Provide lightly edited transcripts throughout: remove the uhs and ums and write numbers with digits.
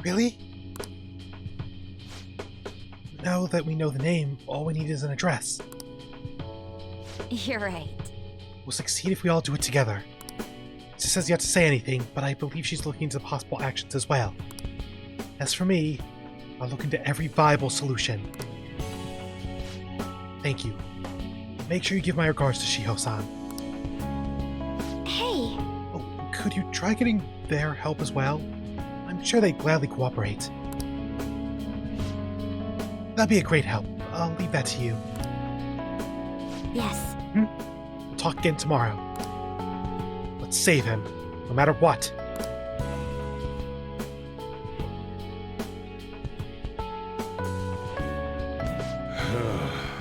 Really? Now that we know the name, all we need is an address. You're right. We'll succeed if we all do it together. Sis has yet to say anything, but I believe she's looking into possible actions as well. As for me, I'll look into every viable solution. Thank you. Make sure you give my regards to Shiho-san. Hey! Oh, could you try getting their help as well? I'm sure they'd gladly cooperate. That'd be a great help. I'll leave that to you. Yes. We'll talk again tomorrow. Let's save him, no matter what.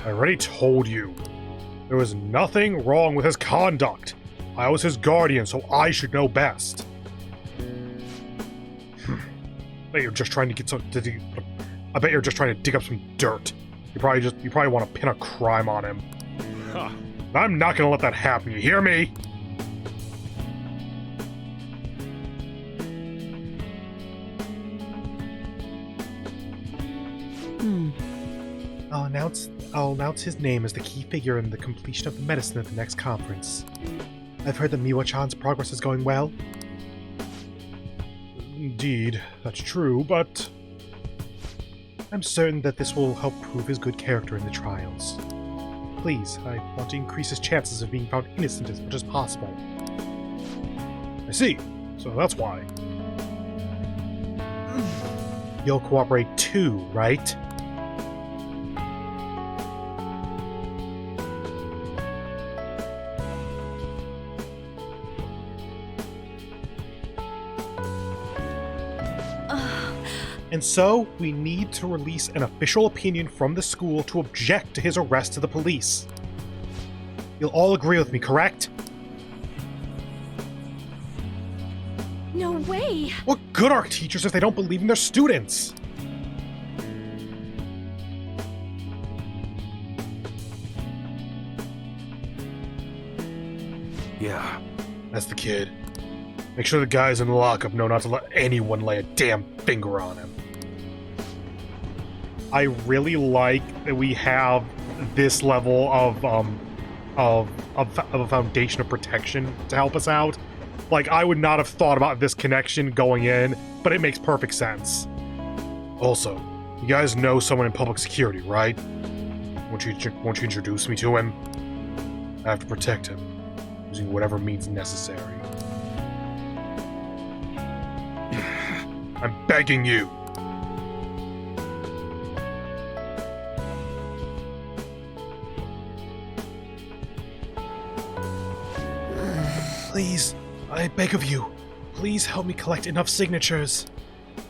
I already told you. There was nothing wrong with his conduct. I was his guardian, so I should know best. I bet you're just trying to get I bet you're just trying to dig up some dirt. You probably want to pin a crime on him. Huh. I'm not gonna let that happen, you hear me? I'll announce his name as the key figure in the completion of the medicine at the next conference. I've heard that Miwa-chan's progress is going well. Indeed, that's true, but I'm certain that this will help prove his good character in the trials. Please, I want to increase his chances of being found innocent as much as possible. I see. So that's why. You'll cooperate too, right? And so, we need to release an official opinion from the school to object to his arrest to the police. You'll all agree with me, correct? No way! What good are teachers if they don't believe in their students? yeah, that's the kid. Make sure the guys in the lockup know not to let anyone lay a damn finger on him. I really like that we have this level of a foundation of protection to help us out. Like, I would not have thought about this connection going in, but it makes perfect sense. Also, you guys know someone in public security, right? Won't you introduce me to him? I have to protect him, using whatever means necessary. I'm begging you. Please, I beg of you, please help me collect enough signatures.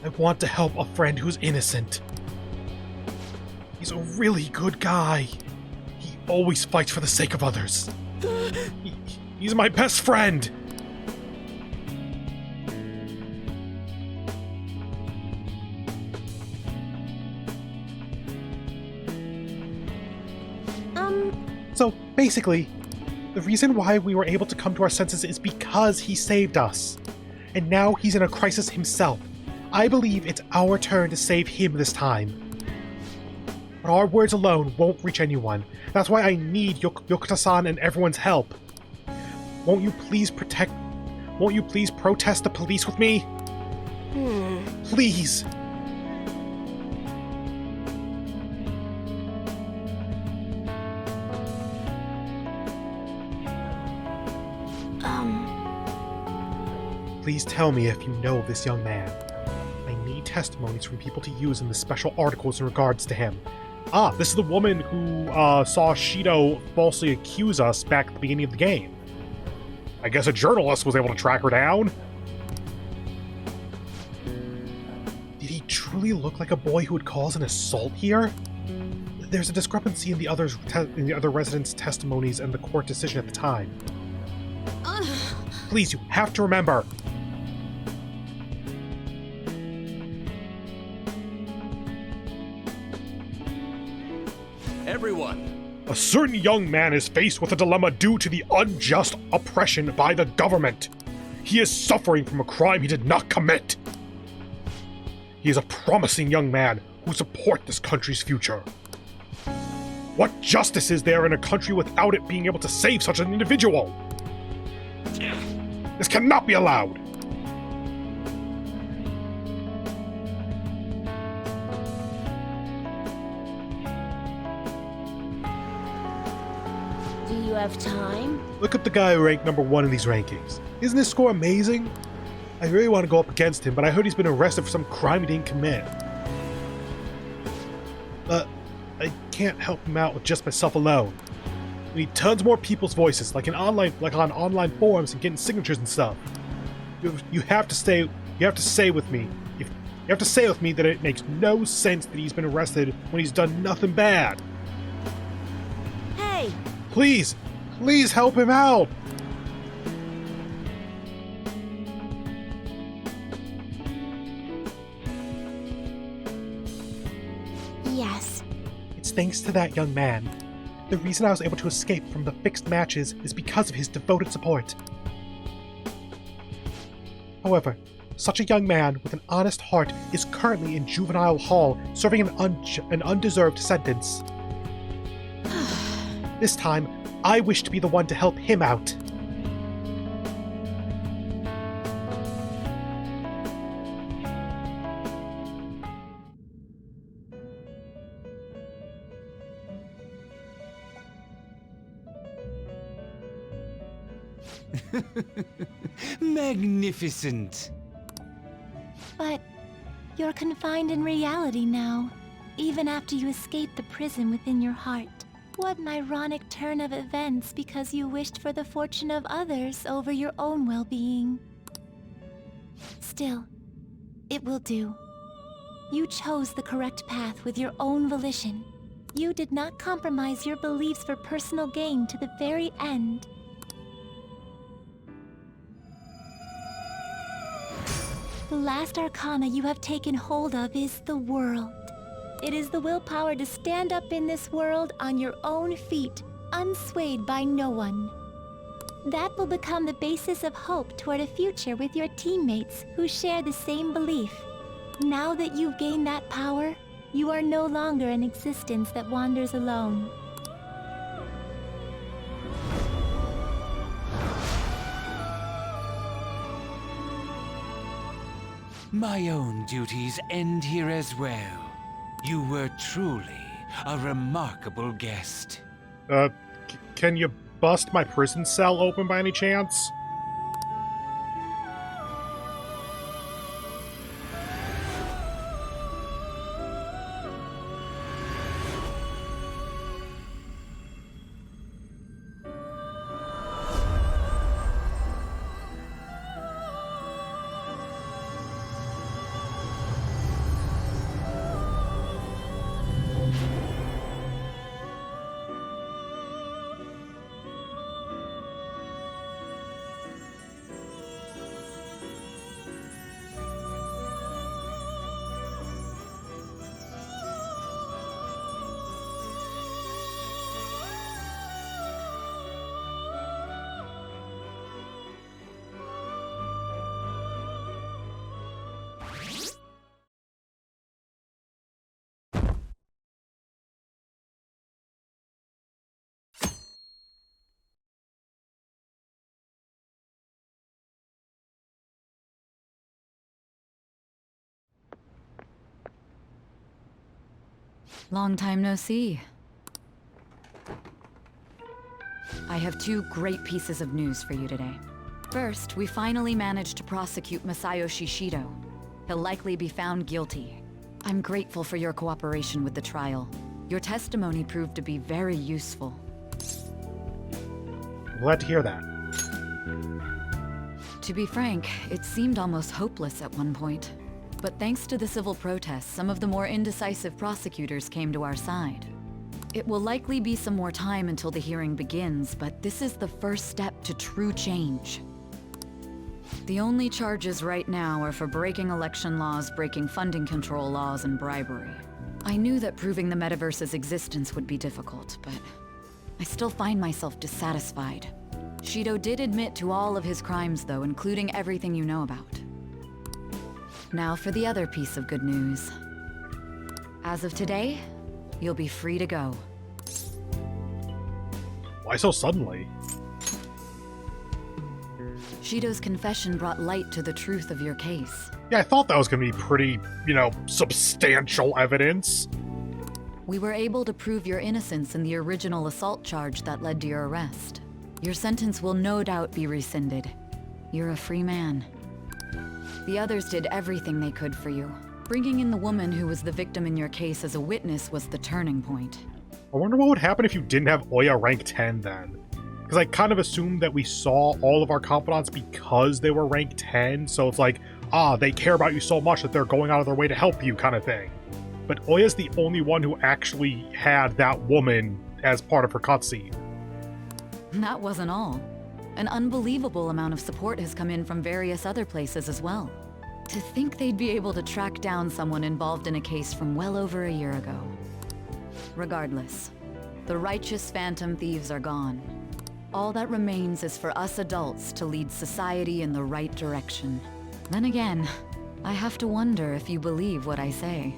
I want to help a friend who's innocent. He's a really good guy. He always fights for the sake of others. He's my best friend. So, basically, the reason why we were able to come to our senses is because he saved us. And now he's in a crisis himself. I believe it's our turn to save him this time. But our words alone won't reach anyone. That's why I need Yokota-san and everyone's help. Won't you please protest the police with me? Please. Please tell me if you know of this young man. I need testimonies from people to use in the special articles in regards to him. Ah, this is the woman who saw Shido falsely accuse us back at the beginning of the game. I guess a journalist was able to track her down. Did he truly look like a boy who would cause an assault here? There's a discrepancy in the other residents' testimonies and the court decision at the time. Please, you have to remember. Everyone! A certain young man is faced with a dilemma due to the unjust oppression by the government. He is suffering from a crime he did not commit. He is a promising young man who supports this country's future. What justice is there in a country without it being able to save such an individual? This cannot be allowed! Do you have time? Look at the guy who ranked number 1 in these rankings. Isn't his score amazing? I really want to go up against him, but I heard he's been arrested for some crime he didn't commit. I can't help him out with just myself alone. We need tons more people's voices, like on online forums and getting signatures and stuff. You have to say with me that it makes no sense that he's been arrested when he's done nothing bad. Hey! Please help him out. Yes. It's thanks to that young man. The reason I was able to escape from the fixed matches is because of his devoted support. However, such a young man with an honest heart is currently in juvenile hall serving an undeserved sentence. This time, I wish to be the one to help him out. Magnificent! But you're confined in reality now, even after you escape the prison within your heart. What an ironic turn of events because you wished for the fortune of others over your own well-being. Still, it will do. You chose the correct path with your own volition. You did not compromise your beliefs for personal gain to the very end. The last arcana you have taken hold of is the world. It is the willpower to stand up in this world on your own feet, unswayed by no one. That will become the basis of hope toward a future with your teammates who share the same belief. Now that you've gained that power, you are no longer an existence that wanders alone. My own duties end here as well. You were truly a remarkable guest. Can you bust my prison cell open by any chance? Long time no see. I have 2 great pieces of news for you today. First, we finally managed to prosecute Masayoshi Shido. He'll likely be found guilty. I'm grateful for your cooperation with the trial. Your testimony proved to be very useful. I'm glad to hear that. To be frank, it seemed almost hopeless at one point. But thanks to the civil protests, some of the more indecisive prosecutors came to our side. It will likely be some more time until the hearing begins, but this is the first step to true change. The only charges right now are for breaking election laws, breaking funding control laws, and bribery. I knew that proving the metaverse's existence would be difficult, but I still find myself dissatisfied. Shido did admit to all of his crimes, though, including everything you know about. Now for the other piece of good news. As of today, you'll be free to go. Why so suddenly? Shido's confession brought light to the truth of your case. Yeah, I thought that was going to be pretty, substantial evidence. We were able to prove your innocence in the original assault charge that led to your arrest. Your sentence will no doubt be rescinded. You're a free man. The others did everything they could for you. Bringing in the woman who was the victim in your case as a witness was the turning point. I wonder what would happen if you didn't have Oya rank 10 then. Because I kind of assumed that we saw all of our confidants because they were rank 10, so it's like, they care about you so much that they're going out of their way to help you kind of thing. But Oya's the only one who actually had that woman as part of her cutscene. That wasn't all. An unbelievable amount of support has come in from various other places as well. To think they'd be able to track down someone involved in a case from well over a year ago. Regardless, the righteous phantom thieves are gone. All that remains is for us adults to lead society in the right direction. Then again, I have to wonder if you believe what I say.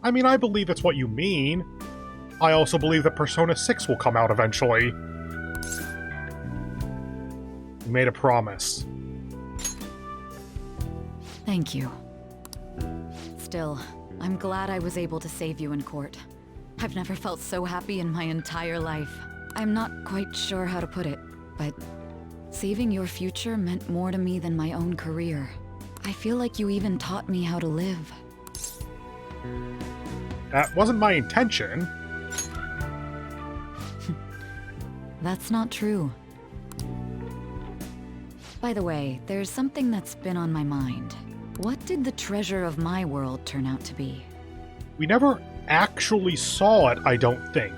I mean, I believe it's what you mean. I also believe that Persona 6 will come out eventually. You made a promise. Thank you. Still, I'm glad I was able to save you in court. I've never felt so happy in my entire life. I'm not quite sure how to put it, but saving your future meant more to me than my own career. I feel like you even taught me how to live. That wasn't my intention. That's not true. By the way, there's something that's been on my mind. What did the treasure of my world turn out to be? We never actually saw it, I don't think.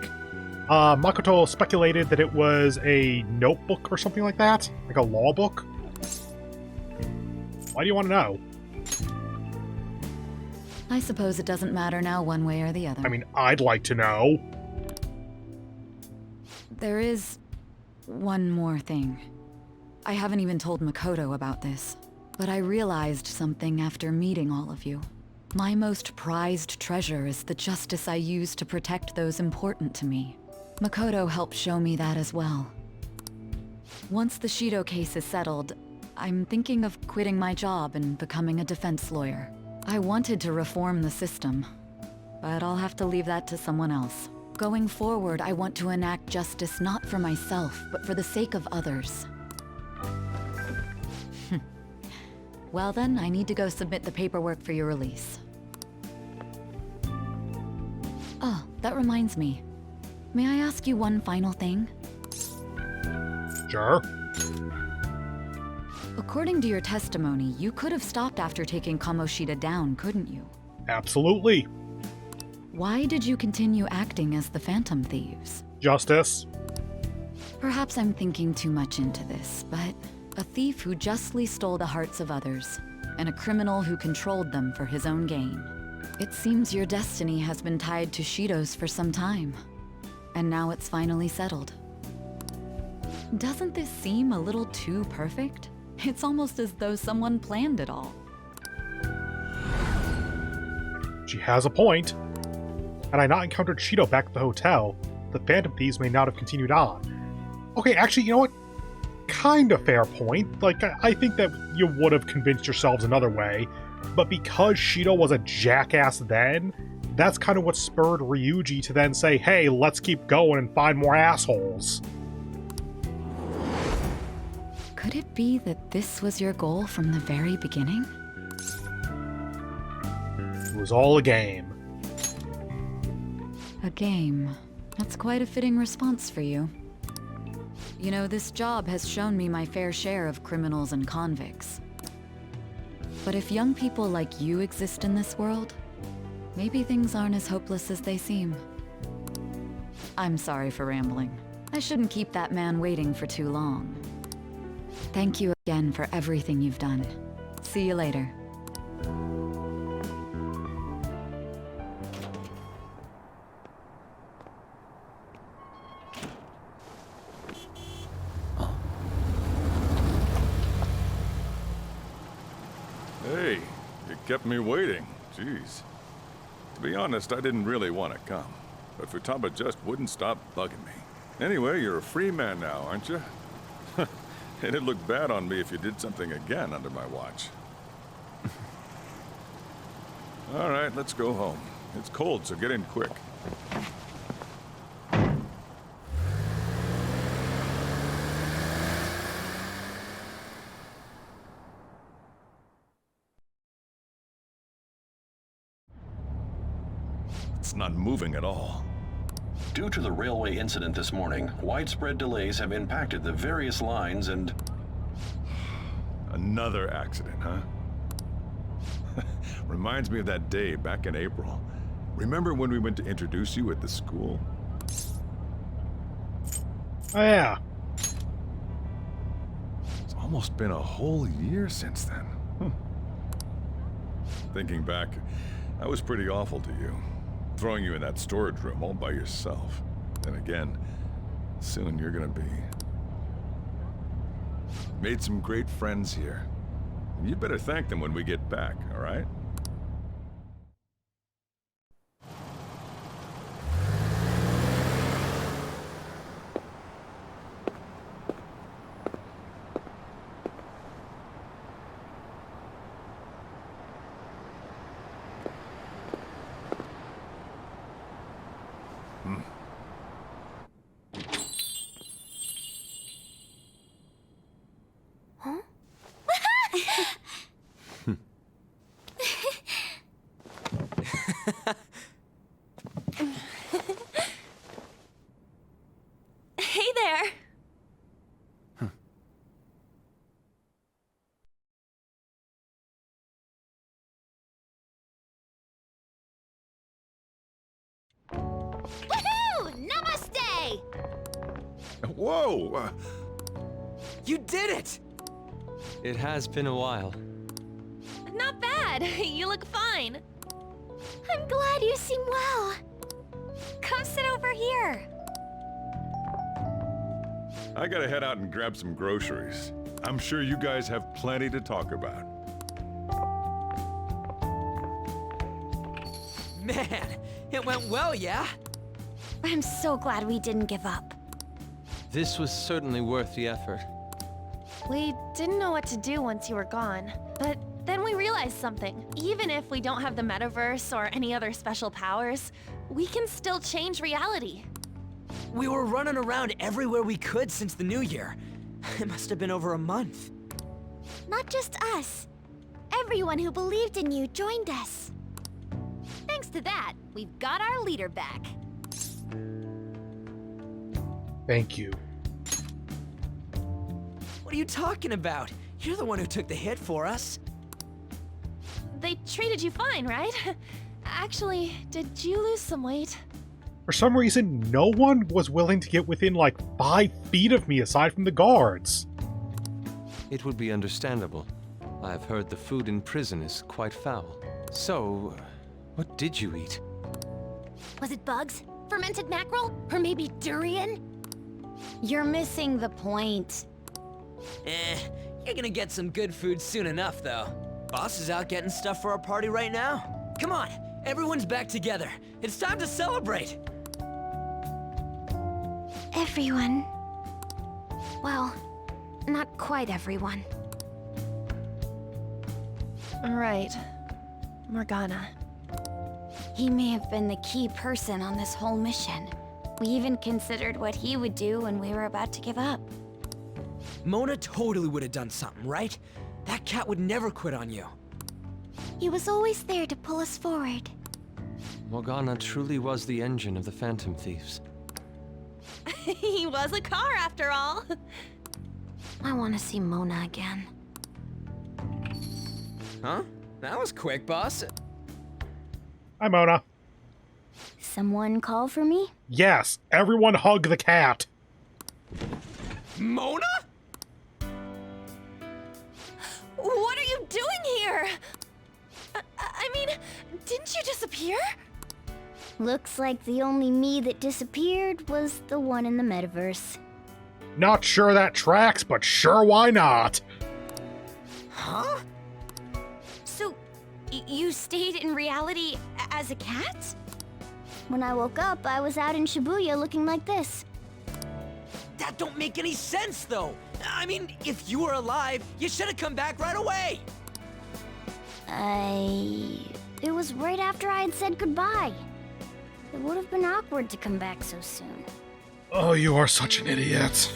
Makoto speculated that it was a notebook or something like that? Like a law book? Why do you want to know? I suppose it doesn't matter now one way or the other. I mean, I'd like to know. There is one more thing. I haven't even told Makoto about this, but I realized something after meeting all of you. My most prized treasure is the justice I use to protect those important to me. Makoto helped show me that as well. Once the Shido case is settled, I'm thinking of quitting my job and becoming a defense lawyer. I wanted to reform the system, but I'll have to leave that to someone else. Going forward, I want to enact justice not for myself, but for the sake of others. Well then, I need to go submit the paperwork for your release. Oh, that reminds me. May I ask you one final thing? Sure. According to your testimony, you could have stopped after taking Kamoshida down, couldn't you? Absolutely. Why did you continue acting as the Phantom Thieves? Justice. Perhaps I'm thinking too much into this, but a thief who justly stole the hearts of others, and a criminal who controlled them for his own gain. It seems your destiny has been tied to Shido's for some time, and now it's finally settled. Doesn't this seem a little too perfect? It's almost as though someone planned it all. She has a point. Had I not encountered Shido back at the hotel, the Phantom Thieves may not have continued on. Okay, actually, you know what? Kind of fair point. Like, I think that you would have convinced yourselves another way, but because Shido was a jackass then, that's kind of what spurred Ryuji to then say, hey, let's keep going and find more assholes. Could it be that this was your goal from the very beginning? It was all a game. A game. That's quite a fitting response for you. You know, this job has shown me my fair share of criminals and convicts. But if young people like you exist in this world, maybe things aren't as hopeless as they seem. I'm sorry for rambling. I shouldn't keep that man waiting for too long. Thank you again for everything you've done. See you later. Hey, kept me waiting. Jeez. To be honest, I didn't really want to come. But Futaba just wouldn't stop bugging me. Anyway, you're a free man now, aren't you? It'd look bad on me if you did something again under my watch. All right, let's go home. It's cold, so get in quick. It's not moving at all. Due to the railway incident this morning, widespread delays have impacted the various lines and... Another accident, huh? Reminds me of that day back in April. Remember when we went to introduce you at the school? Oh, yeah. It's almost been a whole year since then. Thinking back, I was pretty awful to you. Throwing you in that storage room all by yourself. Then again, soon you're gonna be. Made some great friends here. You'd better thank them when we get back, all right? Hey there! Woohoo! Namaste! Whoa! You did it! It has been a while. Not bad. You look fine. I'm glad you seem well. Come sit over here. I gotta head out and grab some groceries. I'm sure you guys have plenty to talk about. Man, it went well, yeah? I'm so glad we didn't give up. This was certainly worth the effort. We didn't know what to do once you were gone, but then we realized something. Even if we don't have the metaverse or any other special powers, we can still change reality. We were running around everywhere we could since the new year. It must have been over a month. Not just us. Everyone who believed in you joined us. Thanks to that, we've got our leader back. Thank you. What are you talking about? You're the one who took the hit for us. They treated you fine, right? Actually, did you lose some weight? For some reason, no one was willing to get within like 5 feet of me aside from the guards. It would be understandable. I've heard the food in prison is quite foul. So, what did you eat? Was it bugs? Fermented mackerel? Or maybe durian? You're missing the point. You're gonna get some good food soon enough, though. Boss is out getting stuff for our party right now. Come on, everyone's back together. It's time to celebrate. Everyone. Well, not quite everyone. Right. Morgana. He may have been the key person on this whole mission. We even considered what he would do when we were about to give up. Mona totally would have done something, right? That cat would never quit on you. He was always there to pull us forward. Morgana truly was the engine of the Phantom Thieves. He was a car after all. I want to see Mona again. Huh? That was quick, boss. Hi, Mona. Someone call for me? Yes, everyone hug the cat. Mona? What are you doing here? I mean, didn't you disappear? Looks like the only me that disappeared was the one in the metaverse. Not sure that tracks, but sure why not? Huh? So, You stayed in reality as a cat? When I woke up, I was out in Shibuya looking like this. That don't make any sense, though. I mean, if you were alive, you should have come back right away. It was right after I had said goodbye. It would have been awkward to come back so soon. Oh, you are such an idiot.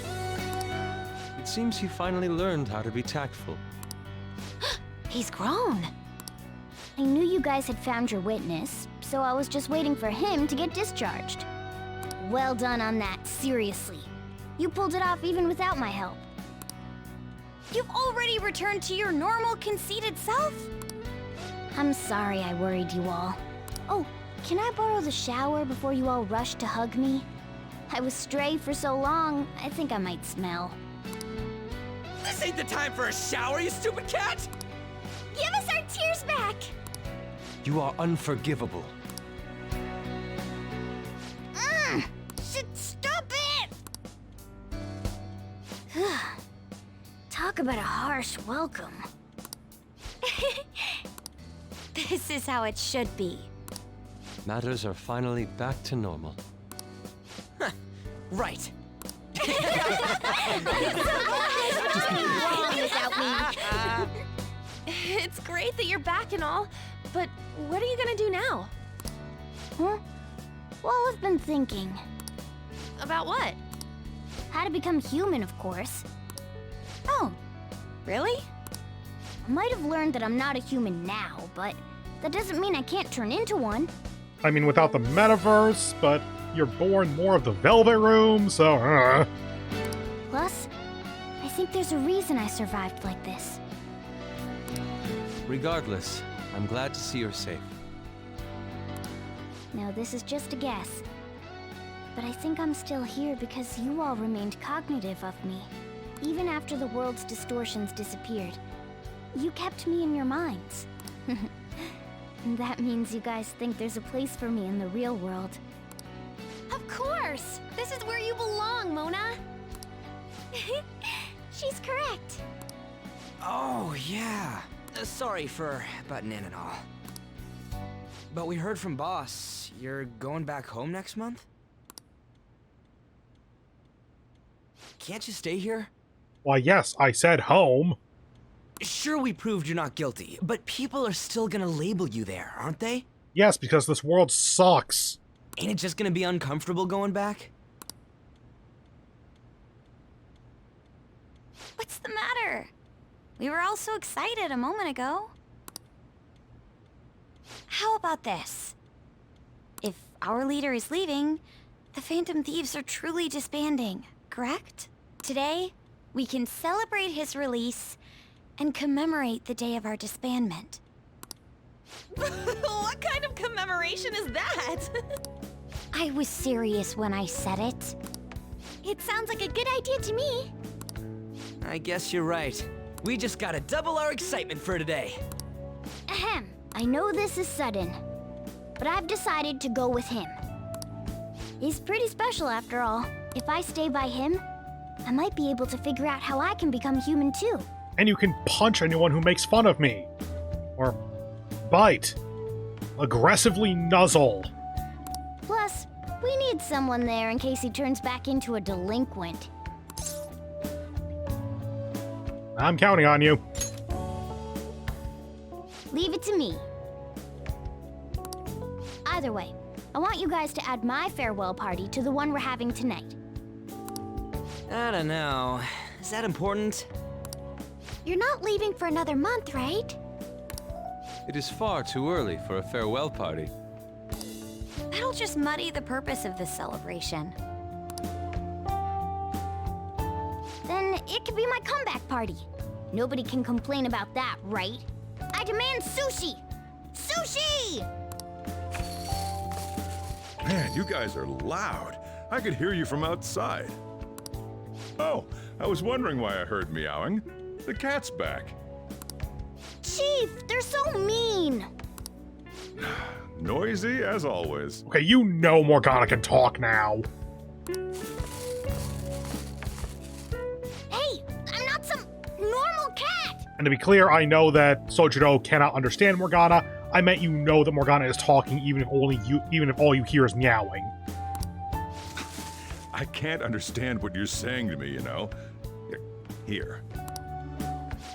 It seems he finally learned how to be tactful. He's grown. I knew you guys had found your witness, so I was just waiting for him to get discharged. Well done on that, seriously. You pulled it off even without my help. You've already returned to your normal, conceited self? I'm sorry I worried you all. Oh, can I borrow the shower before you all rush to hug me? I was stray for so long, I think I might smell. This ain't the time for a shower, you stupid cat! Give us our tears back! You are unforgivable. Stop it! Talk about a harsh welcome. This is how it should be. Matters are finally back to normal. Right. It's great that you're back and all, but what are you gonna do now? Huh? Well, I've been thinking. About what? How to become human, of course. Oh, really? I might have learned that I'm not a human now, but that doesn't mean I can't turn into one. I mean, without the metaverse, but you're born more of the Velvet Room, so... Plus, I think there's a reason I survived like this. Regardless, I'm glad to see you're safe. Now, this is just a guess. But I think I'm still here because you all remained cognitive of me. Even after the world's distortions disappeared. You kept me in your minds. And that means you guys think there's a place for me in the real world. Of course! This is where you belong, Mona! She's correct. Oh, yeah. Sorry for butting in and all. But we heard from Boss, you're going back home next month? Can't you stay here? Why, yes, I said home. Sure, we proved you're not guilty, but people are still gonna label you there, aren't they? Yes, because this world sucks. Ain't it just gonna be uncomfortable going back? What's the matter? We were all so excited a moment ago. How about this? If our leader is leaving, the Phantom Thieves are truly disbanding, correct? Today, we can celebrate his release and commemorate the day of our disbandment. What kind of commemoration is that? I was serious when I said it. It sounds like a good idea to me. I guess you're right. We just gotta double our excitement for today. Ahem. I know this is sudden, but I've decided to go with him. He's pretty special after all. If I stay by him, I might be able to figure out how I can become human too. And you can punch anyone who makes fun of me. Or bite. Aggressively nuzzle. Plus, we need someone there in case he turns back into a delinquent. I'm counting on you. Leave it to me. Either way, I want you guys to add my farewell party to the one we're having tonight. I don't know. Is that important? You're not leaving for another month, right? It is far too early for a farewell party. That'll just muddy the purpose of this celebration. Then it could be my comeback party. Nobody can complain about that, right? I demand sushi! Sushi! Man, you guys are loud. I could hear you from outside. Oh, I was wondering why I heard meowing. The cat's back. Chief, they're so mean! Noisy as always. Okay, you know Morgana can talk now. Hey, I'm not some normal cat! And to be clear, I know that Sojiro cannot understand Morgana. I meant you know that Morgana is talking even if all you hear is meowing. I can't understand what you're saying to me, you know? Here.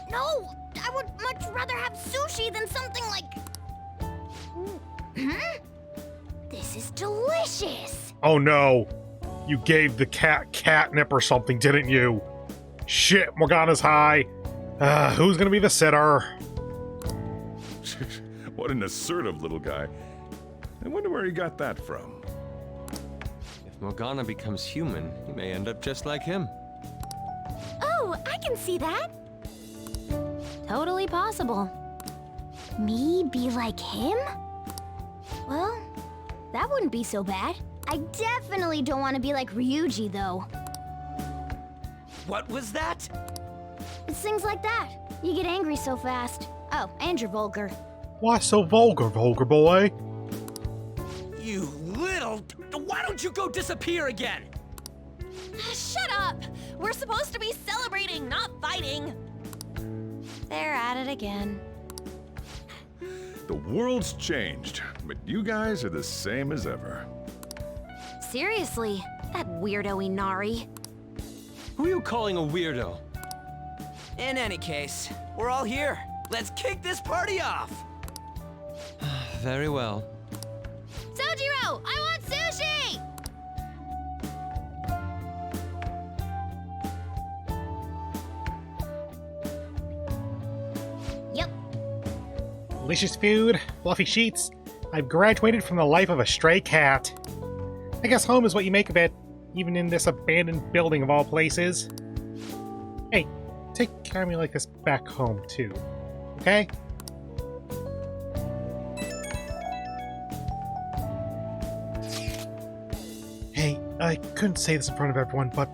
No! I would much rather have sushi than something like... This is delicious! Oh no. You gave the cat catnip or something, didn't you? Shit, Morgana's high. Who's gonna be the sitter? What an assertive little guy. I wonder where he got that from. If Morgana becomes human, he may end up just like him. Oh, I can see that. Totally possible. Me be like him? Well, that wouldn't be so bad. I definitely don't want to be like Ryuji, though. What was that? It's things like that. You get angry so fast. Oh, and you're vulgar. Why so vulgar, vulgar boy? You little... Why don't you go disappear again? Shut up! We're supposed to be celebrating, not fighting. They're at it again. The world's changed, but you guys are the same as ever. Seriously, that weirdo Inari. Who are you calling a weirdo? In any case, we're all here. Let's kick this party off! Very well. Sojiro, I want sushi! Yep. Delicious food, fluffy sheets. I've graduated from the life of a stray cat. I guess home is what you make of it, even in this abandoned building of all places. Hey, take care of me like this back home, too. Okay? Hey, I couldn't say this in front of everyone, but,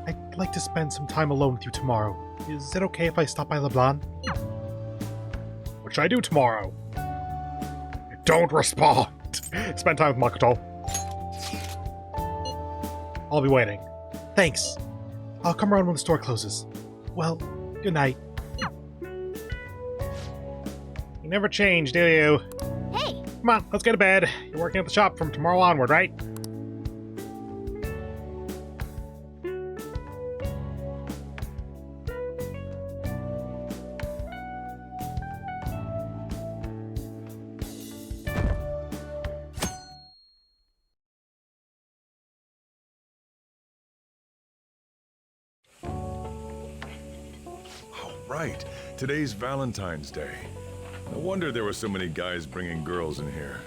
I'd like to spend some time alone with you tomorrow. Is it okay if I stop by LeBlanc? What should I do tomorrow? Don't respond! Spend time with Makoto. I'll be waiting. Thanks. I'll come around when the store closes. Well, good night. You never change, do you? Hey! Come on, let's get to bed. You're working at the shop from tomorrow onward, right? Right. Today's Valentine's Day. No wonder there were so many guys bringing girls in here.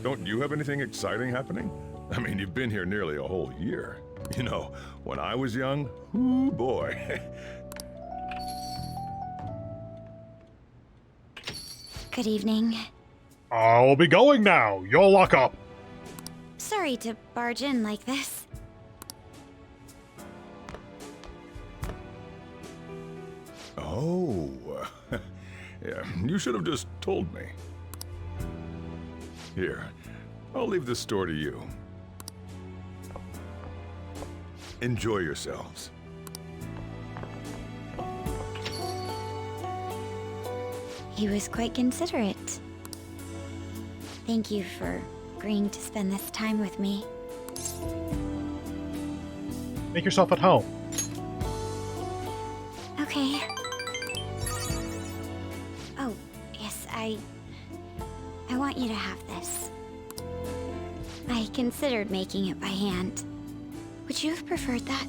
Don't you have anything exciting happening? I mean, you've been here nearly a whole year. You know, when I was young, ooh boy. Good evening. I'll be going now. You'll lock up. Sorry to barge in like this. Oh, yeah, you should have just told me. Here, I'll leave the store to you. Enjoy yourselves. He was quite considerate. Thank you for agreeing to spend this time with me. Make yourself at home. Okay. Oh, yes, I want you to have this. I considered making it by hand. Would you have preferred that?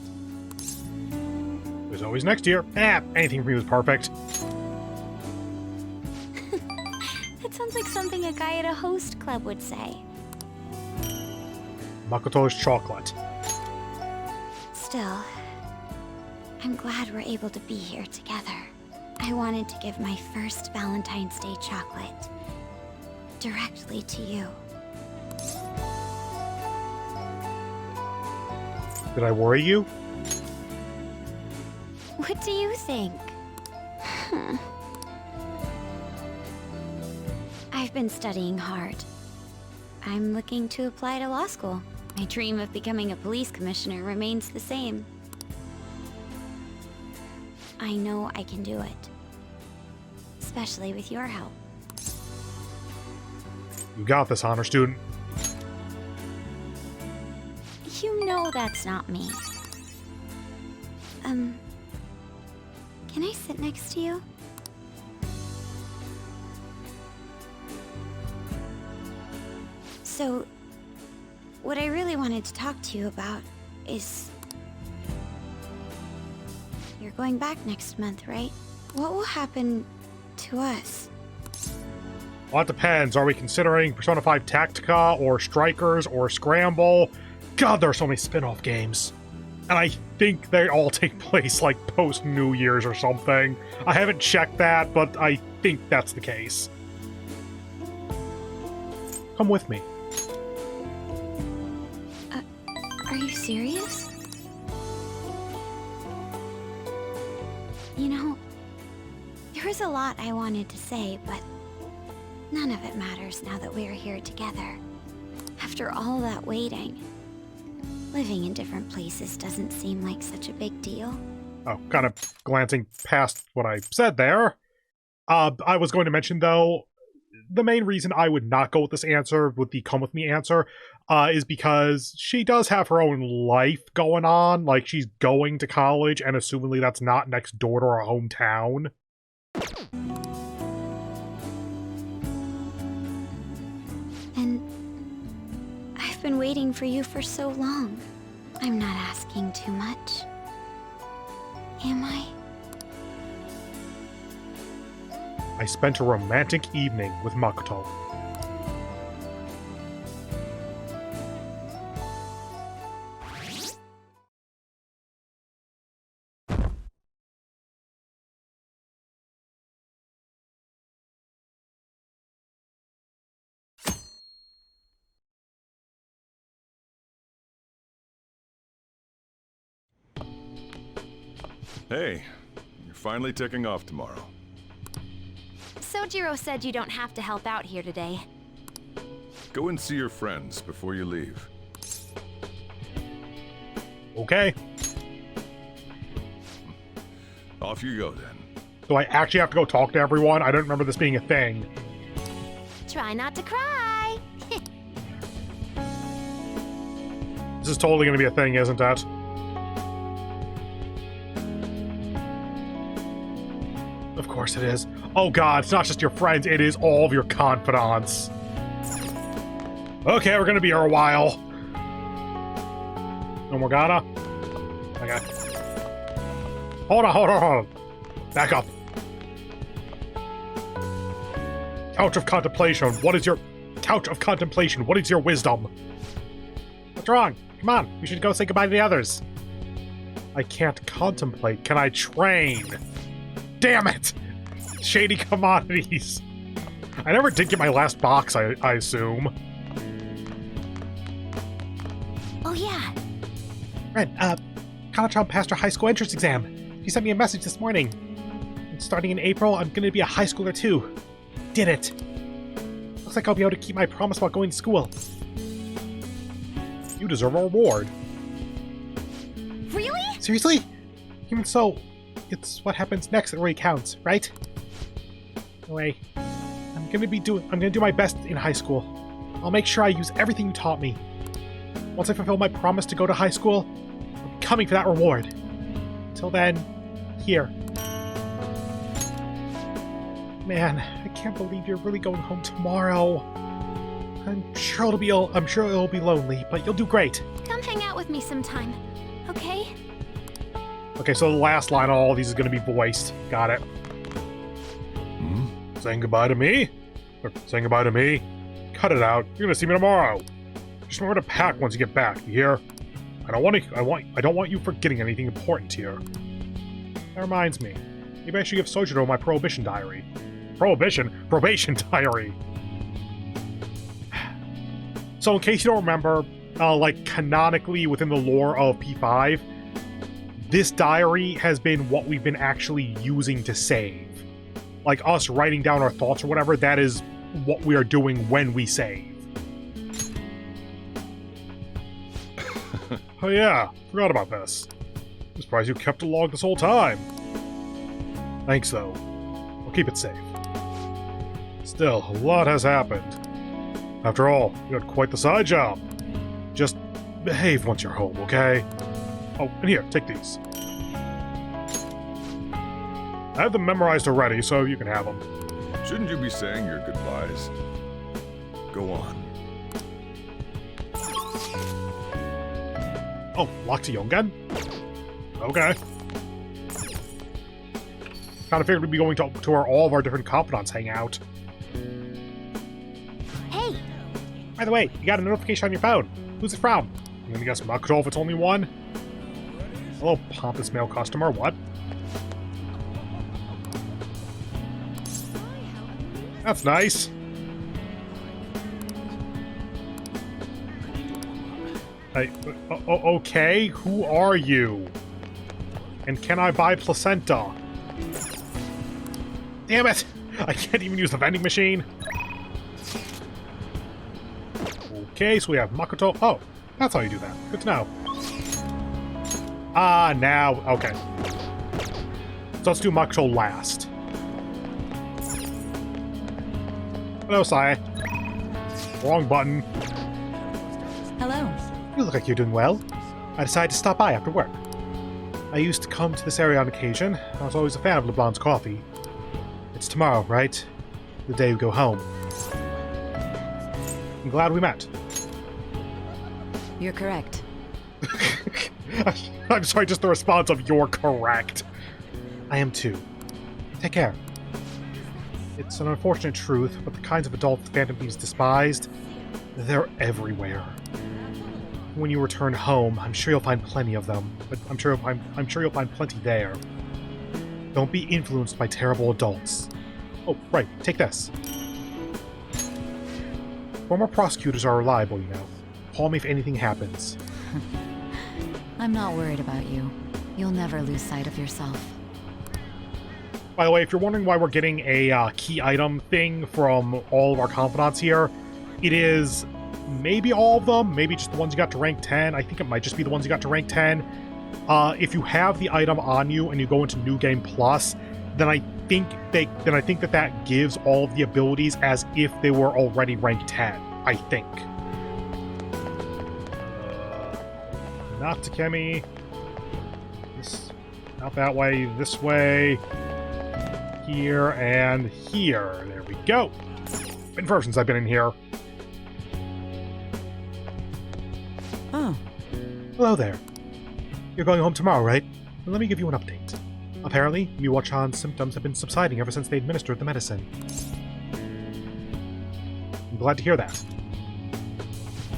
There's always next year. Anything for me was perfect. That sounds like something a guy at a host club would say. Makoto's chocolate. Still, I'm glad we're able to be here together. I wanted to give my first Valentine's Day chocolate directly to you. Did I worry you? What do you think? I've been studying hard. I'm looking to apply to law school. My dream of becoming a police commissioner remains the same. I know I can do it. Especially with your help. You got this, honor student. You know that's not me. Can I sit next to you? So, what I really wanted to talk to you about is... You're going back next month, right? What will happen to us? Well, that depends. Are we considering Persona 5 Tactica, or Strikers, or Scramble? God, there are so many spin-off games. And I think they all take place, like, post-New Year's or something. I haven't checked that, but I think that's the case. Come with me. Are you serious? You know, there was a lot I wanted to say, but none of it matters now that we're here together. After all that waiting, living in different places doesn't seem like such a big deal. Oh, kind of glancing past what I said there. I was going to mention, though, the main reason I would not go with this answer, with the come with me answer, is because she does have her own life going on. Like, she's going to college, and assumingly that's not next door to her hometown. And I've been waiting for you for so long. I'm not asking too much. Am I? I spent a romantic evening with Makoto. Hey, you're finally taking off tomorrow. Sojiro said you don't have to help out here today. Go and see your friends before you leave. Okay. Off you go, then. So I actually have to go talk to everyone? I don't remember this being a thing. Try not to cry. This is totally going to be a thing, isn't it? Of course it is. Oh god, it's not just your friends, it is all of your confidants. Okay, we're gonna be here a while. No Morgana? Okay. Hold on. Back up. Couch of Contemplation, what is your... Couch of Contemplation, what is your wisdom? What's wrong? Come on, we should go say goodbye to the others. I can't contemplate, can I train? Damn it! Shady commodities. I never did get my last box, I assume. Oh yeah. Ren, Kanachon passed her high school entrance exam. She sent me a message this morning. And starting in April, I'm gonna be a high schooler too. Did it. Looks like I'll be able to keep my promise about going to school. You deserve a reward. Really? Seriously? Even so, it's what happens next that really counts, right? Anyway, I'm gonna do my best in high school. I'll make sure I use everything you taught me. Once I fulfill my promise to go to high school, I'll be coming for that reward. Till then, here. Man, I can't believe you're really going home tomorrow. I'm sure it'll be lonely, but you'll do great. Come hang out with me sometime, okay? Okay, so the last line of all these is going to be voiced. Got it. Saying goodbye to me? Or saying goodbye to me? Cut it out. You're going to see me tomorrow. Just remember to pack once you get back. You hear? I don't want you forgetting anything important here. That reminds me. Maybe I should give Sojiro my prohibition diary. Probation diary. So in case you don't remember, like canonically within the lore of P5, this diary has been what we've been actually using to save. Like us writing down our thoughts or whatever, that is what we are doing when we save. Oh yeah, forgot about this. I'm surprised you kept a log this whole time. Thanks, though. We'll keep it safe. Still, a lot has happened. After all, you had quite the side job. Just behave once you're home, okay? Oh, and here, take these. I have them memorized already, so you can have them. Shouldn't you be saying your goodbyes? Go on. Oh, locked to Yongen? Okay. Kind of figured we'd be going to where all of our different confidants hang out. Hey! By the way, you got a notification on your phone. Who's it from? I'm gonna guess Makoto if it's only one. Hello, pompous male customer. What? That's nice. Hey, okay, who are you? And can I buy placenta? Damn it! I can't even use the vending machine. Okay, so we have Makoto. Oh, that's how you do that. Good to know. Ah, now. Okay. So let's do Makoto last. Hello, Sai. Wrong button. Hello. You look like you're doing well. I decided to stop by after work. I used to come to this area on occasion. I was always a fan of LeBlanc's coffee. It's tomorrow, right? The day we go home. I'm glad we met. You're correct. I'm sorry, just the response of "you're correct." I am too. Take care. It's an unfortunate truth, but the kinds of adults the Phantom Thieves despised, they're everywhere. When you return home, I'm sure you'll find plenty of them, but I'm sure you'll find plenty there. Don't be influenced by terrible adults. Oh, right, take this. Former prosecutors are reliable, you know. Call me if anything happens. I'm not worried about you. You'll never lose sight of yourself. By the way, if you're wondering why we're getting a key item thing from all of our confidants here, it is maybe all of them, maybe just the ones you got to rank 10. I think it might just be the ones you got to rank 10. If you have the item on you and you go into New Game Plus, then I think that gives all of the abilities as if they were already ranked 10. I think. Not Takemi. This, not that way. This way. Here and here. There we go. Been forever since I've been in here. Oh. Hello there. You're going home tomorrow, right? Well, let me give you an update. Apparently, Miwa-chan's symptoms have been subsiding ever since they administered the medicine. I'm glad to hear that.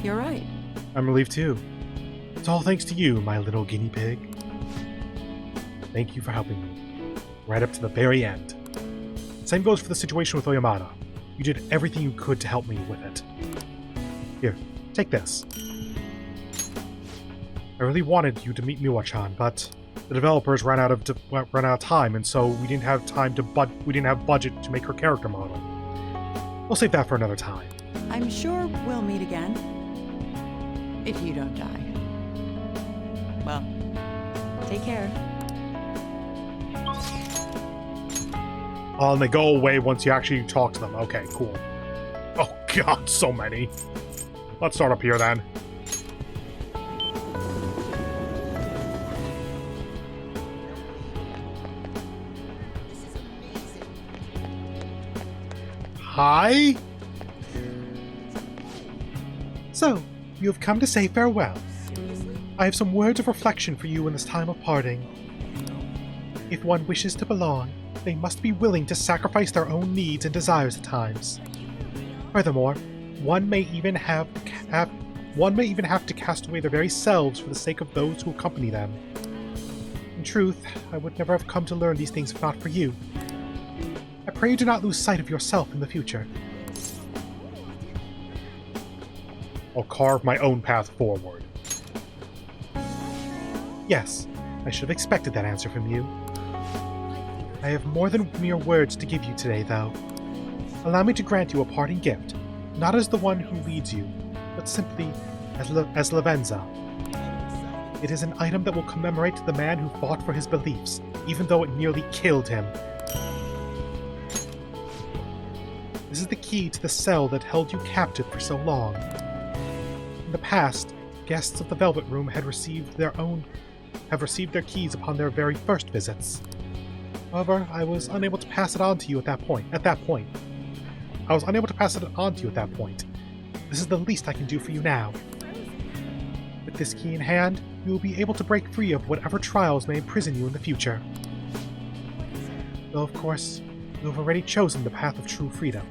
You're right. I'm relieved too. It's all thanks to you, my little guinea pig. Thank you for helping me. Right up to the very end. Same goes for the situation with Oyamada. You did everything you could to help me with it. Here, take this. I really wanted you to meet Miwa-chan, but the developers ran out of time, and so we didn't have budget to make her character model. We'll save that for another time. I'm sure we'll meet again. If you don't die. Well, take care. And they go away once you actually talk to them. Okay, cool. Oh god, so many. Let's start up here then. Hi? So, you have come to say farewell. I have some words of reflection for you in this time of parting. If one wishes to belong, they must be willing to sacrifice their own needs and desires at times. Furthermore, one may even have to cast away their very selves for the sake of those who accompany them. In truth, I would never have come to learn these things if not for you. I pray you do not lose sight of yourself in the future. I'll carve my own path forward. Yes, I should have expected that answer from you. I have more than mere words to give you today, though. Allow me to grant you a parting gift, not as the one who leads you, but simply as Lavenza. It is an item that will commemorate the man who fought for his beliefs, even though it nearly killed him, This is the key to the cell that held you captive for so long. In the past, guests of the Velvet Room have received their keys upon their very first visits. However, I was unable to pass it on to you at that point. I was unable to pass it on to you at that point. This is the least I can do for you now. With this key in hand, you will be able to break free of whatever trials may imprison you in the future. Though, of course, you have already chosen the path of true freedom.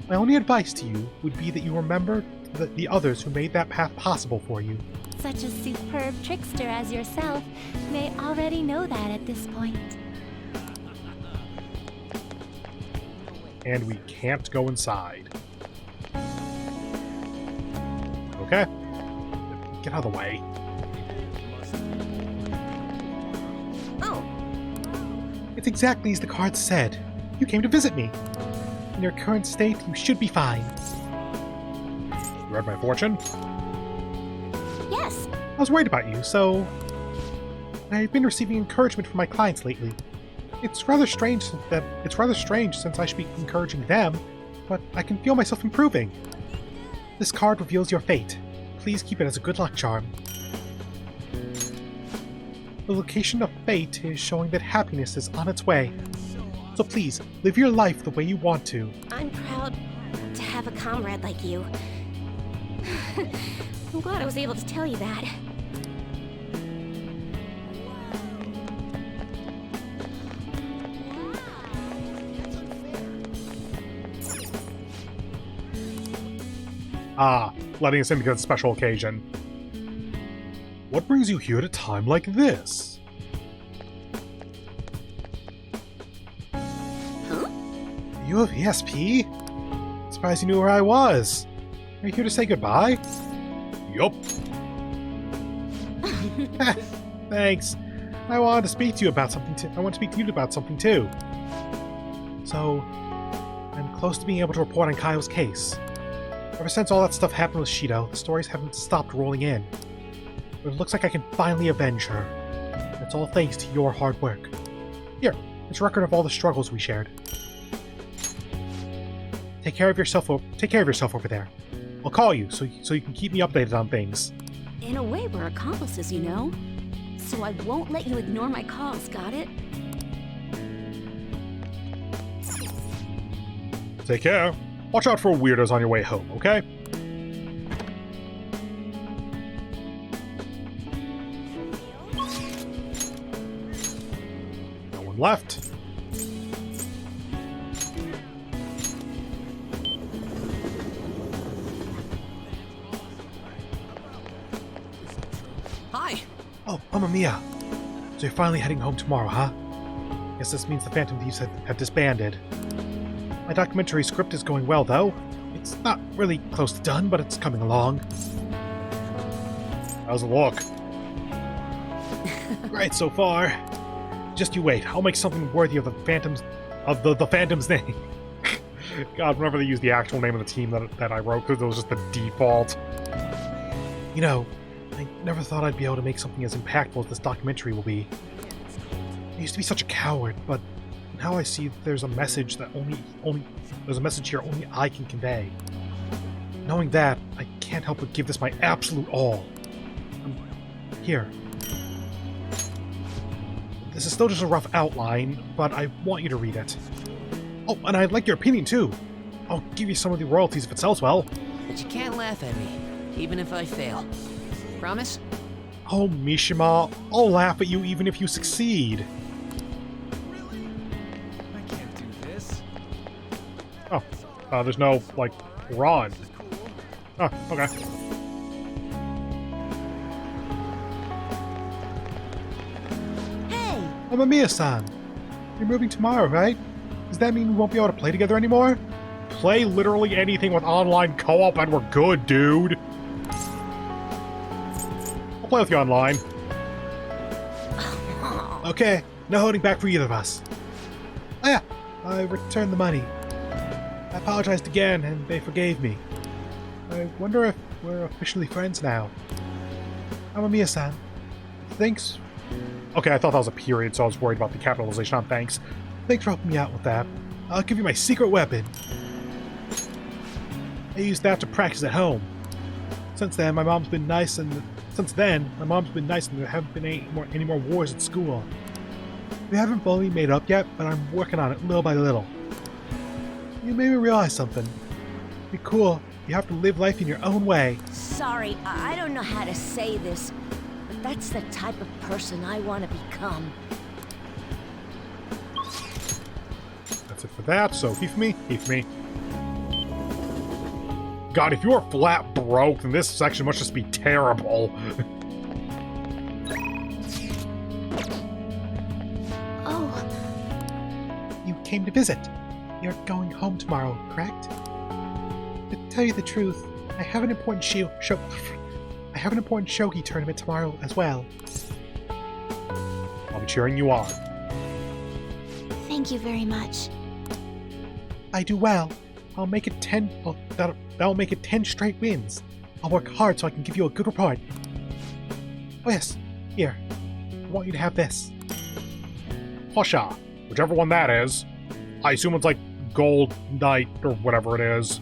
My only advice to you would be that you remember the others who made that path possible for you. Such a superb trickster as yourself may already know that at this point. And we can't go inside. Okay. Get out of the way. Oh. It's exactly as the card said. You came to visit me. In your current state, you should be fine. You read my fortune? Yes. I was worried about you, so... I've been receiving encouragement from my clients lately. It's rather strange since I should be encouraging them, but I can feel myself improving. This card reveals your fate. Please keep it as a good luck charm. The location of fate is showing that happiness is on its way. So please, live your life the way you want to. I'm proud to have a comrade like you. I'm glad I was able to tell you that. Ah, letting us in because it's a special occasion. What brings you here at a time like this? Huh? You of ESP? Surprised you knew where I was. Are you here to say goodbye? Yup. Thanks. I wanted to speak to you about something. I want to speak to you about something too. So, I'm close to being able to report on Kyle's case. Ever since all that stuff happened with Shido, the stories haven't stopped rolling in. But it looks like I can finally avenge her. It's all thanks to your hard work. Here, it's a record of all the struggles we shared. Take care of yourself over there. I'll call you so you can keep me updated on things. In a way, we're accomplices, you know? So I won't let you ignore my calls, got it? Take care. Watch out for weirdos on your way home, okay? No one left. Hi. Oh, Mamma Mia. So you're finally heading home tomorrow, huh? Guess this means the Phantom Thieves have disbanded. My documentary script is going well, though. It's not really close to done, but it's coming along. How's it look? Great so far. Just you wait. I'll make something worthy of the Phantom's name. God, whenever they use the actual name of the team that I wrote, because it was just the default. You know, I never thought I'd be able to make something as impactful as this documentary will be. I used to be such a coward, but now I see that there's a message that there's a message here only I can convey. Knowing that, I can't help but give this my absolute all. Here. This is still just a rough outline, but I want you to read it. Oh, and I'd like your opinion too. I'll give you some of the royalties if it sells well. But you can't laugh at me, even if I fail. Promise? Oh, Mishima, I'll laugh at you even if you succeed. Oh, there's no, like, run. Oh, okay. Hey! Mamma Mia-san, you're moving tomorrow, right? Does that mean we won't be able to play together anymore? Play literally anything with online co-op and we're good, dude. I'll play with you online. Okay, no holding back for either of us. Oh yeah, I returned the money. I apologized again, and they forgave me. I wonder if we're officially friends now. Mamma Mia-san, thanks. Okay, I thought that was a period, so I was worried about the capitalization on thanks. Thanks for helping me out with that. I'll give you my secret weapon. I use that to practice at home. Since then, my mom's been nice, and there haven't been any more wars at school. We haven't fully made up yet, but I'm working on it little by little. You made me realize something. Be cool. You have to live life in your own way. Sorry, I don't know how to say this, but that's the type of person I want to become. That's it for that, so he for me, he for me. God, if you are flat broke, then this section must just be terrible. Oh. You came to visit. You're going home tomorrow, correct? To tell you the truth, I have an important shogi tournament tomorrow as well. I'll be cheering you on. Thank you very much. I do well. I'll make it 10. Well, that'll make it 10 straight wins. I'll work hard so I can give you a good report. Oh yes, here. I want you to have this. Hosha, whichever one that is. I assume it's like Gold Knight or whatever it is.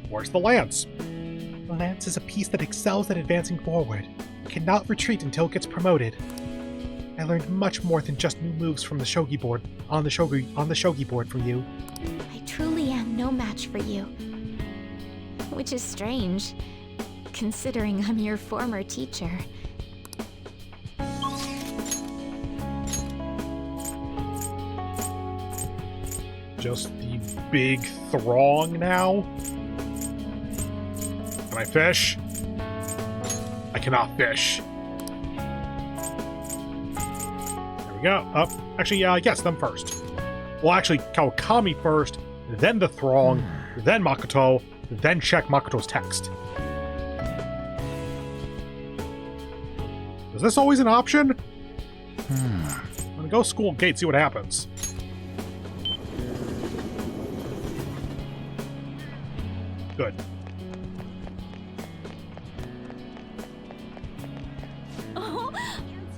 Where's the lance? The lance is a piece that excels at advancing forward. It cannot retreat until it gets promoted. I learned much more than just new moves from the shogi board on the shogi board from you. I truly am no match for you. Which is strange, considering I'm your former teacher. Just the big throng now? Can I fish? I cannot fish. There we go. Actually, yes, them first. Well, actually, Kawakami first, then the throng, then Makoto, then check Makoto's text. Is this always an option? I'm gonna go school gate, see what happens. Good.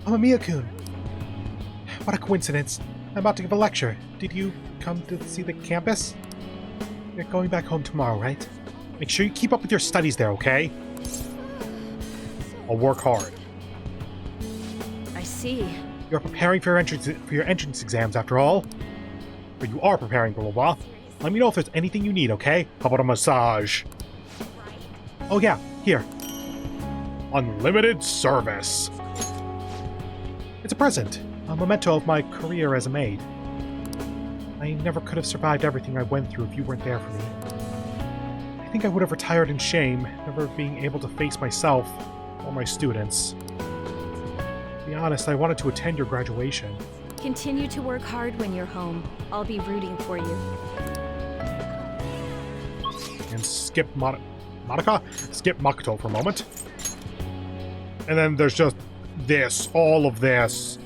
Amamiya-kun. What a coincidence. I'm about to give a lecture. Did you come to see the campus? You're going back home tomorrow, right? Make sure you keep up with your studies there, okay? I'll work hard. I see. You're preparing for your entrance exams, after all. But you are preparing, blah, blah, blah. Let me know if there's anything you need, okay? How about a massage? Oh yeah, here. Unlimited service. It's a present. A memento of my career as a maid. I never could have survived everything I went through if you weren't there for me. I think I would have retired in shame, never being able to face myself or my students. To be honest, I wanted to attend your graduation. Continue to work hard when you're home. I'll be rooting for you. And skip Monica? Skip Makoto for a moment. And then there's just this, all of this.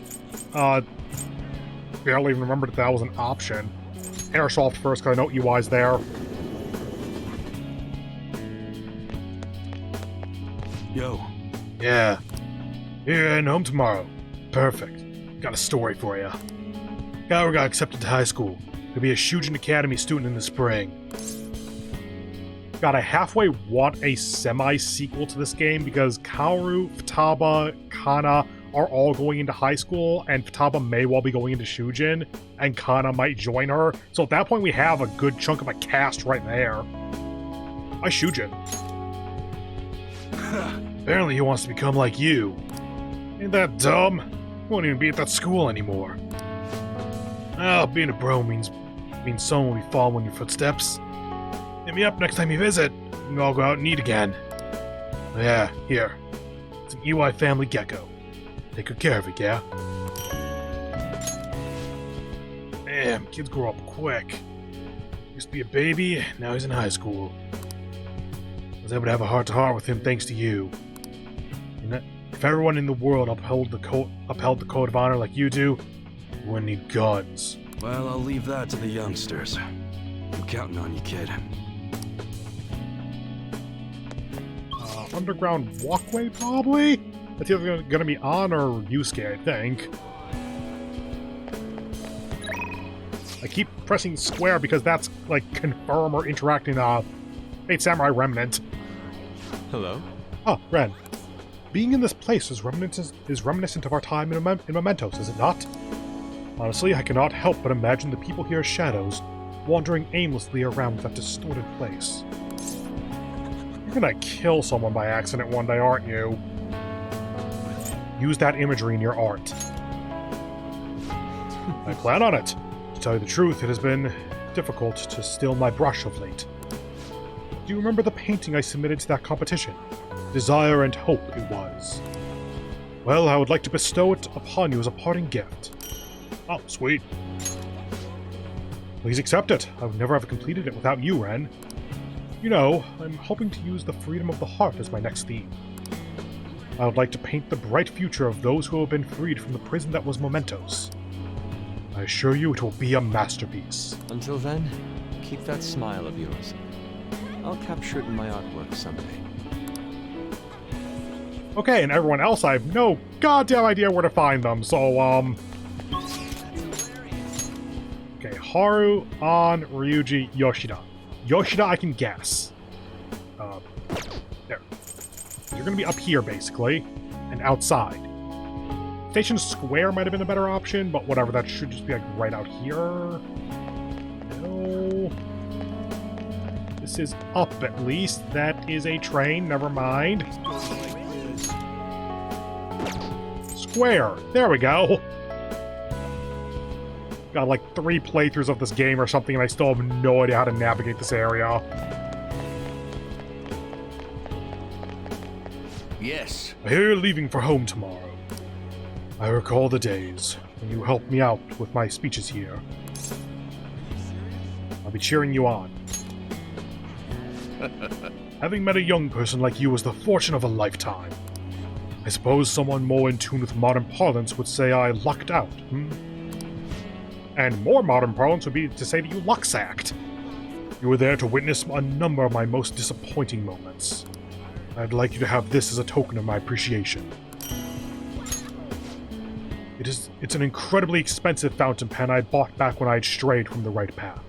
Barely even remembered that was an option. Airsoft first, because I know EY's there. Yo. Yeah. Yeah, and home tomorrow. Perfect. Got a story for you. Kaoru got accepted to high school. He'll be a Shujin Academy student in the spring. God, I halfway want a semi-sequel to this game because Kaoru, Futaba, Kana are all going into high school, and Futaba may well be going into Shujin, and Kana might join her. So at that point, we have a good chunk of a cast right there. Hi, Shujin. Apparently he wants to become like you. Ain't that dumb? He won't even be at that school anymore. Well, being a bro means someone will be following your footsteps. Hit me up next time you visit, and we'll all go out and eat again. Yeah, here. It's an EY family gecko. Take good care of it, yeah? Damn, kids grow up quick. Used to be a baby, now he's in high school. I was able to have a heart-to-heart with him thanks to you. And if everyone in the world upheld the code of honor like you do, we wouldn't need guns. Well, I'll leave that to the youngsters. I'm counting on you, kid. Underground walkway, probably? That's either gonna be on or Yusuke, I think. I keep pressing square because that's, like, confirm or interact in, Fate Samurai Remnant. Hello? Ah, Ren. Being in this place is reminiscent of our time in Mementos, is it not? Honestly, I cannot help but imagine the people here as shadows, wandering aimlessly around that distorted place. You're gonna kill someone by accident one day, aren't you? Use that imagery in your art. I plan on it. To tell you the truth, it has been difficult to still my brush of late. Do you remember the painting I submitted to that competition? Desire and Hope it was. Well, I would like to bestow it upon you as a parting gift. Oh, sweet. Please accept it. I would never have completed it without you, Ren. You know, I'm hoping to use the freedom of the heart as my next theme. I would like to paint the bright future of those who have been freed from the prison that was Mementos. I assure you it will be a masterpiece. Until then, keep that smile of yours. I'll capture it in my artwork someday. Okay, and everyone else, I have no goddamn idea where to find them, so, okay, Haru, An, Ryuji, Yoshida. Yoshida, I can guess. There. You're gonna be up here, basically, and outside. Station Square might have been a better option, but whatever, that should just be, like, right out here. No. This is up, at least. That is a train, never mind. Square! There we go! Got like 3 playthroughs of this game or something, and I still have no idea how to navigate this area. Yes. I hear you're leaving for home tomorrow. I recall the days when you helped me out with my speeches here. I'll be cheering you on. Having met a young person like you was the fortune of a lifetime. I suppose someone more in tune with modern parlance would say I lucked out, And more modern parlance would be to say that you luck-sacked. You were there to witness a number of my most disappointing moments. I'd like you to have this as a token of my appreciation. It's an incredibly expensive fountain pen I bought back when I had strayed from the right path.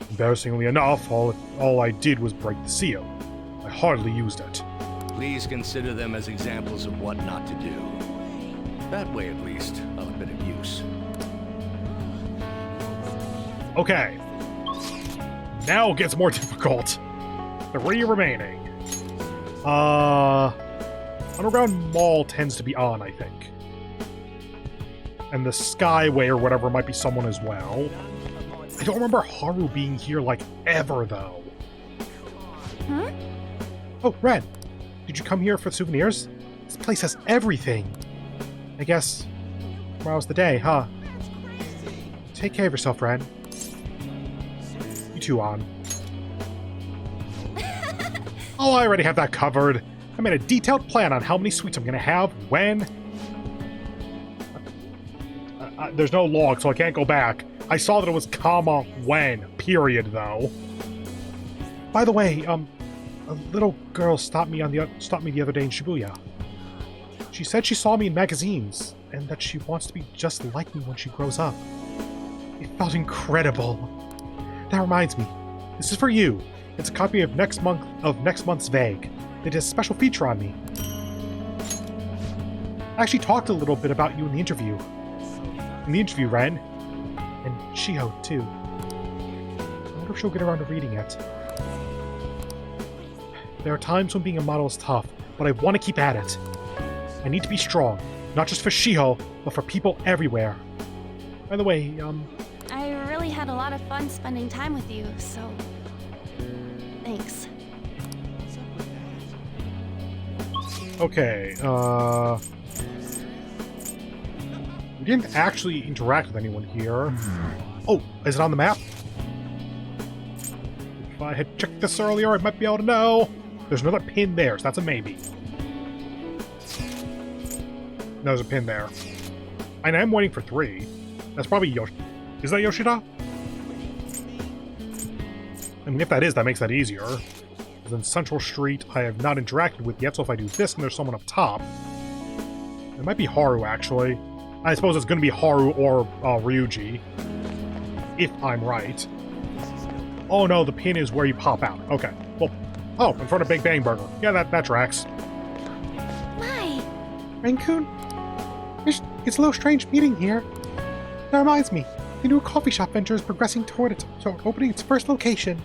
Embarrassingly enough, all I did was break the seal. I hardly used it. Please consider them as examples of what not to do. That way, at least, I'll have been of use. Okay. Now it gets more difficult. 3 remaining. Underground Mall tends to be on, I think. And the Skyway or whatever might be someone as well. I don't remember Haru being here, like, ever, though. Huh? Oh, Ren. Did you come here for souvenirs? This place has everything. I guess tomorrow's the day, huh? Take care of yourself, Ren. You too, An. Oh, I already have that covered. I made a detailed plan on how many sweets I'm gonna have, when. There's no log, so I can't go back. I saw that it was comma when, period, though. By the way, a little girl stopped me the other day in Shibuya. She said she saw me in magazines, and that she wants to be just like me when she grows up. It felt incredible. That reminds me, this is for you. It's a copy of next month's Vague. They did a special feature on me. I actually talked a little bit about you in the interview. Ren. And Shiho, too. I wonder if she'll get around to reading it. There are times when being a model is tough, but I want to keep at it. I need to be strong, not just for Shiho, but for people everywhere. By the way, I really had a lot of fun spending time with you, so... thanks. Okay, we didn't actually interact with anyone here. Oh, is it on the map? If I had checked this earlier, I might be able to know. There's another pin there, so that's a maybe. There's a pin there. And I'm waiting for 3. That's probably Yoshida. Is that Yoshida? I mean, if that is, that makes that easier. Then Central Street, I have not interacted with yet, so if I do this and there's someone up top... It might be Haru, actually. I suppose it's going to be Haru or Ryuji. if I'm right. Oh no, the pin is where you pop out. Okay, well, oh, in front of Big Bang Burger. Yeah, that tracks. My! Raccoon? It's a little strange meeting here. That reminds me, the new coffee shop venture is progressing toward opening its first location.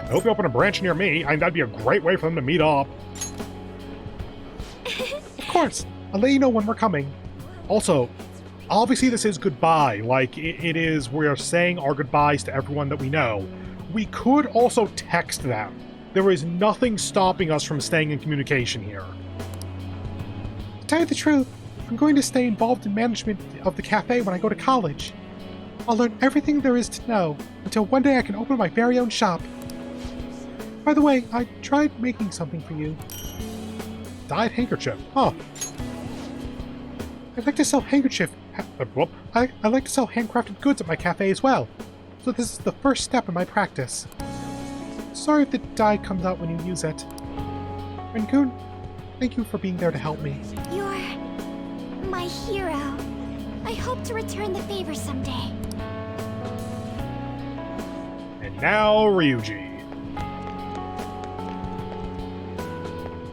I hope you open a branch near me. That'd be a great way for them to meet up. Of course, I'll let you know when we're coming. Also, obviously this is goodbye. Like, it is, we're saying our goodbyes to everyone that we know. We could also text them. There is nothing stopping us from staying in communication here. To tell you the truth, I'm going to stay involved in management of the cafe when I go to college. I'll learn everything there is to know until one day I can open my very own shop. By the way, I tried making something for you. Dyed handkerchief. Huh. I'd like to sell I like to sell handcrafted goods at my cafe as well. So this is the first step in my practice. Sorry if the dye comes out when you use it. Raccoon, thank you for being there to help me. You're my hero. I hope to return the favor someday. And now, Ryuji.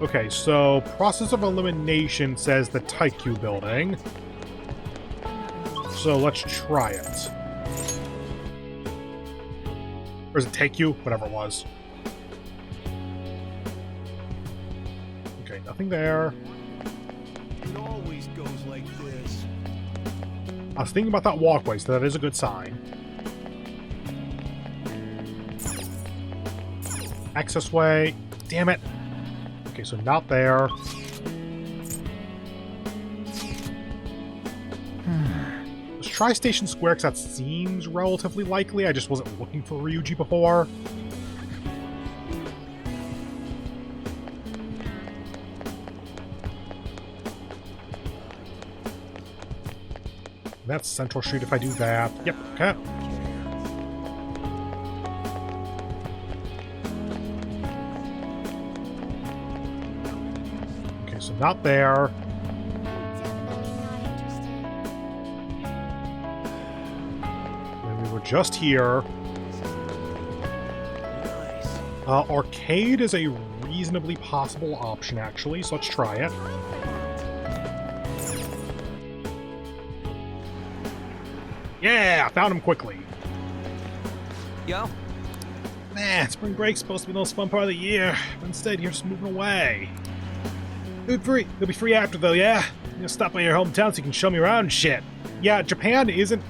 Okay, so process of elimination says the Taikyu building. So let's try it. Or is it Taikyu? Whatever it was. Okay, nothing there. It always goes like this. I was thinking about that walkway, so that is a good sign. Access way. Damn it. Okay, so not there. Let's try Station Square, because that seems relatively likely. I just wasn't looking for Ryuji before. That's Central Street if I do that. Yep, okay. Okay, so not there. And we were just here. Arcade is a reasonably possible option, actually, so let's try it. Yeah, found him quickly. Yo. Man, spring break's supposed to be the most fun part of the year, but instead you're just moving away. You'll be free after though, yeah? I'm gonna stop by your hometown so you can show me around and shit. Yeah, Japan isn't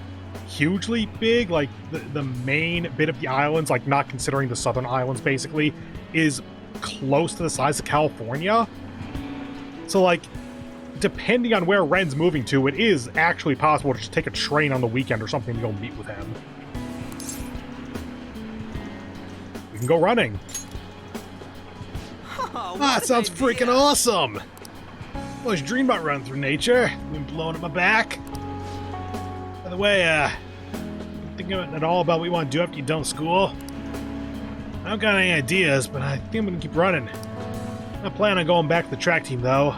hugely big. Like, the main bit of the islands, like not considering the southern islands basically, is close to the size of California. So like, depending on where Ren's moving to, it is actually possible to just take a train on the weekend or something to go meet with him. We can go running. That sounds freaking awesome! I always dreamed about running through nature. Wind blowing at my back. By the way, thinking at all about what you want to do after you're done with school? I don't got any ideas, but I think I'm gonna keep running. I'm not planning on going back to the track team, though.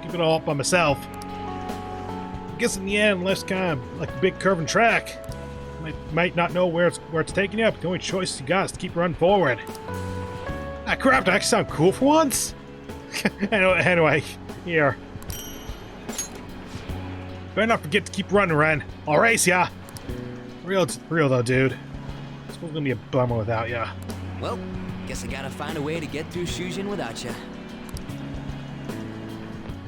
Keep it all up by myself. I guess in the end, life's kind of like a big curving track. Might not know where it's taking you, but the only choice you got is to keep running forward. Ah, crap, that actually sound cool for once? Anyway, here. Better not forget to keep running, Ren. I'll race ya! Real though, dude. This one's gonna be a bummer without ya. Well, guess I gotta find a way to get through Shujin without you.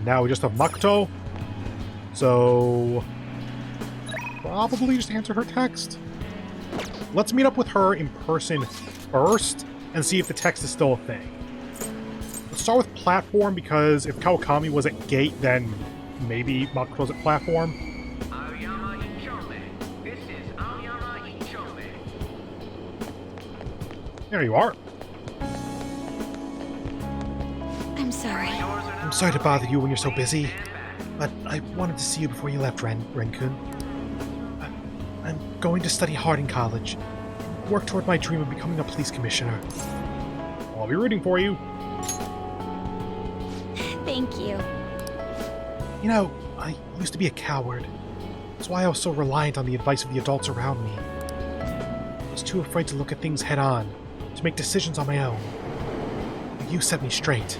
Now we just have Makoto. So probably just answer her text. Let's meet up with her in person first and see if the text is still a thing. Let's start with platform, because if Kawakami was at gate, then maybe Makoto's at platform. There you are. I'm sorry. I'm sorry to bother you when you're so busy, but I wanted to see you before you left, Ren-kun. I'm going to study hard in college, work toward my dream of becoming a police commissioner. I'll be rooting for you. Thank you. You know, I used to be a coward. That's why I was so reliant on the advice of the adults around me. I was too afraid to look at things head on, to make decisions on my own. But you set me straight.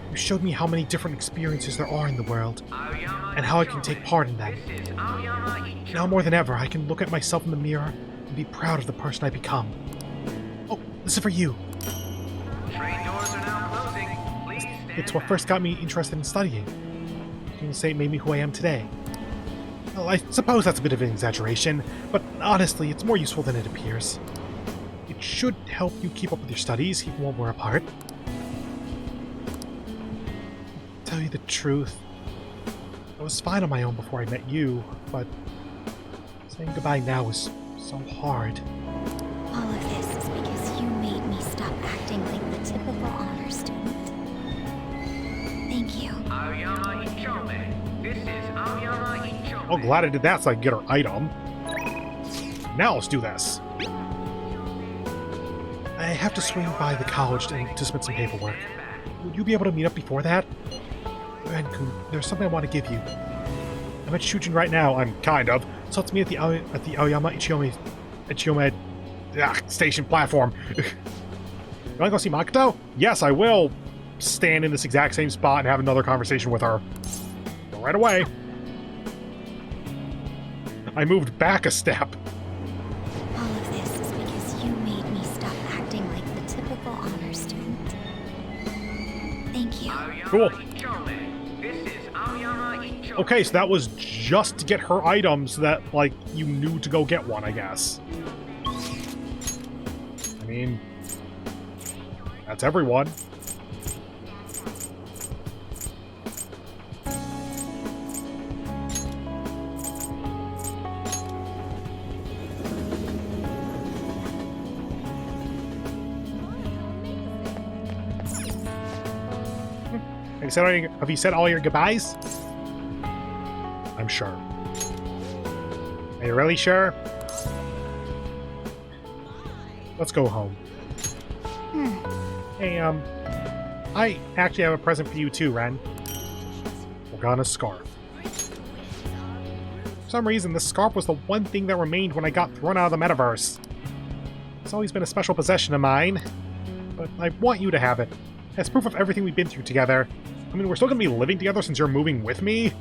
You showed me how many different experiences there are in the world, and how I can take part in them. Now more than ever, I can look at myself in the mirror and be proud of the person I become. Oh, this is for you. It's what first got me interested in studying. You can say it made me who I am today. Well, I suppose that's a bit of an exaggeration, but honestly, it's more useful than it appears. It should help you keep up with your studies, even while we're apart. Tell you the truth, I was fine on my own before I met you, but saying goodbye now is so hard. All of this is because you made me stop acting like the typical honor student. Thank you. Oh, glad I did that so I could get her item. Now let's do this. I have to swing by the college to submit some paperwork. Would you be able to meet up before that? Renku, there's something I want to give you. I'm at Shujin right now. I'm kind of. So let's meet at the Aoyama Ichiyome station platform. You want to go see Makoto? Yes, I will stand in this exact same spot and have another conversation with her. Go right away. I moved back a step. All of this is because you made me stop acting like the typical honor student. Thank you. Cool. Okay, so that was just to get her items so that, like, you knew to go get one, I guess. I mean, that's everyone. Have you said all your goodbyes? I'm sure. Are you really sure? Let's go home. Hey, I actually have a present for you too, Ren. Morgana's scarf. For some reason, the scarf was the one thing that remained when I got thrown out of the metaverse. It's always been a special possession of mine, but I want you to have it, as proof of everything we've been through together. I mean, we're still gonna be living together since you're moving with me,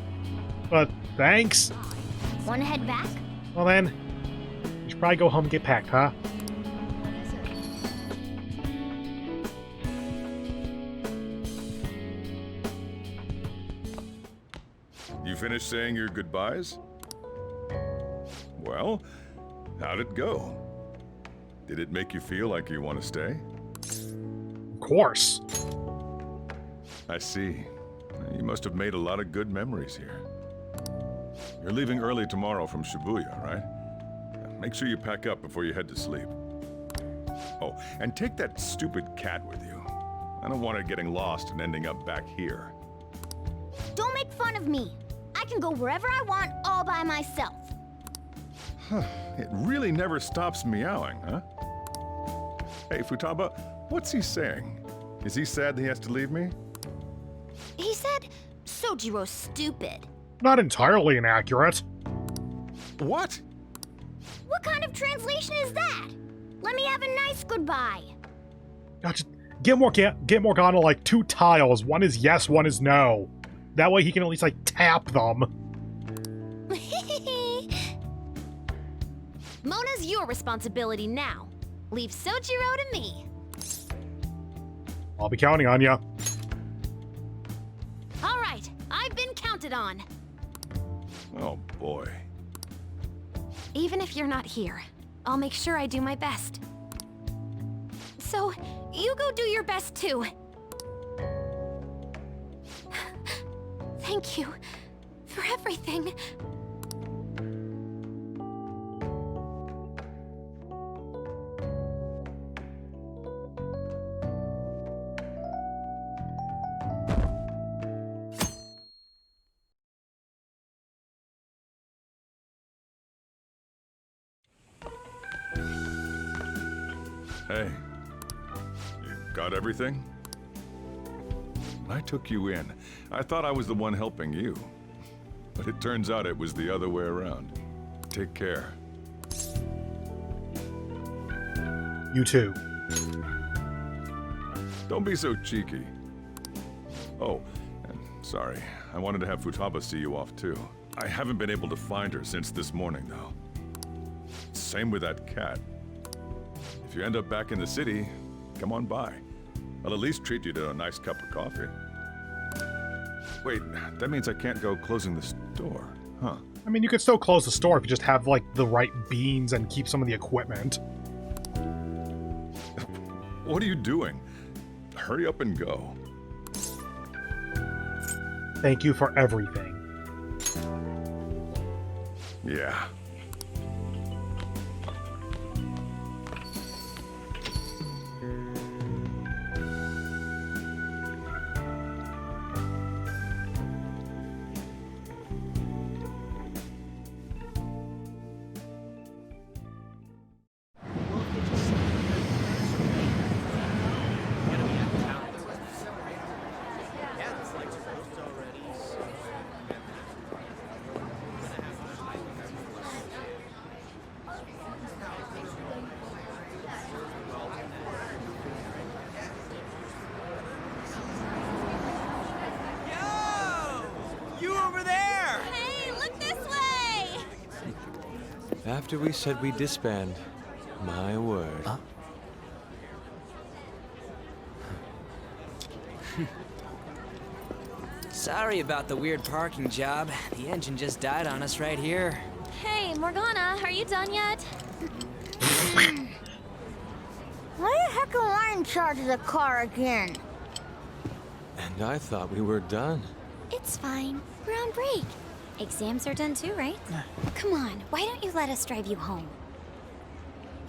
but thanks. Wanna head back? Well then, you should probably go home and get packed, huh? You finished saying your goodbyes? Well, how'd it go? Did it make you feel like you want to stay? Of course. I see. You must have made a lot of good memories here. You're leaving early tomorrow from Shibuya, right? Make sure you pack up before you head to sleep. Oh, and take that stupid cat with you. I don't want it getting lost and ending up back here. Don't make fun of me. I can go wherever I want all by myself. It really never stops meowing, huh? Hey, Futaba, what's he saying? Is he sad that he has to leave me? He said, Sojiro's stupid. Not entirely inaccurate. What? What kind of translation is that? Let me have a nice goodbye. Just get Morgana like 2 tiles. One is yes, one is no. That way he can at least like tap them. Mona's your responsibility now. Leave Sojiro to me. I'll be counting on ya. All right, I've been counted on. Oh boy. Even if you're not here, I'll make sure I do my best. So, you go do your best too. Thank you for everything. Hey, you got everything? I took you in. I thought I was the one helping you. but it turns out it was the other way around. Take care. You too. Don't be so cheeky. Oh, and sorry. I wanted to have Futaba see you off too. I haven't been able to find her since this morning, though. Same with that cat. If you end up back in the city, come on by. I'll at least treat you to a nice cup of coffee. Wait, that means I can't go closing the store, huh? I mean, you could still close the store if you just have, like, the right beans and keep some of the equipment. What are you doing? Hurry up and go. Thank you for everything. Yeah. After we said we'd disband, my word. Huh? Sorry about the weird parking job. The engine just died on us right here. Hey, Morgana, are you done yet? Why the heck am I in charge of the car again? And I thought we were done. It's fine. We're on break. Exams are done too, right? Come on, why don't you let us drive you home?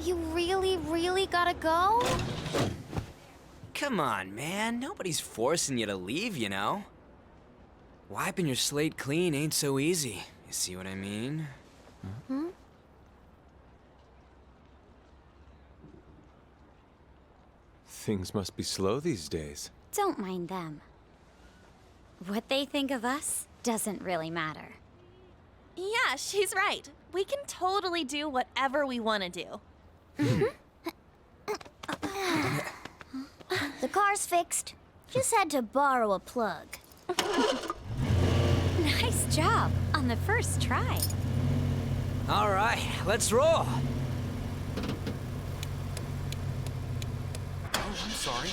You really gotta go? Come on, man. Nobody's forcing you to leave, you know? Wiping your slate clean ain't so easy. You see what I mean? Hmm? Things must be slow these days. Don't mind them. What they think of us doesn't really matter. Yeah, she's right. We can totally do whatever we want to do. The car's fixed. Just had to borrow a plug. Nice job on the first try. All right, let's roll. Oh, I'm sorry.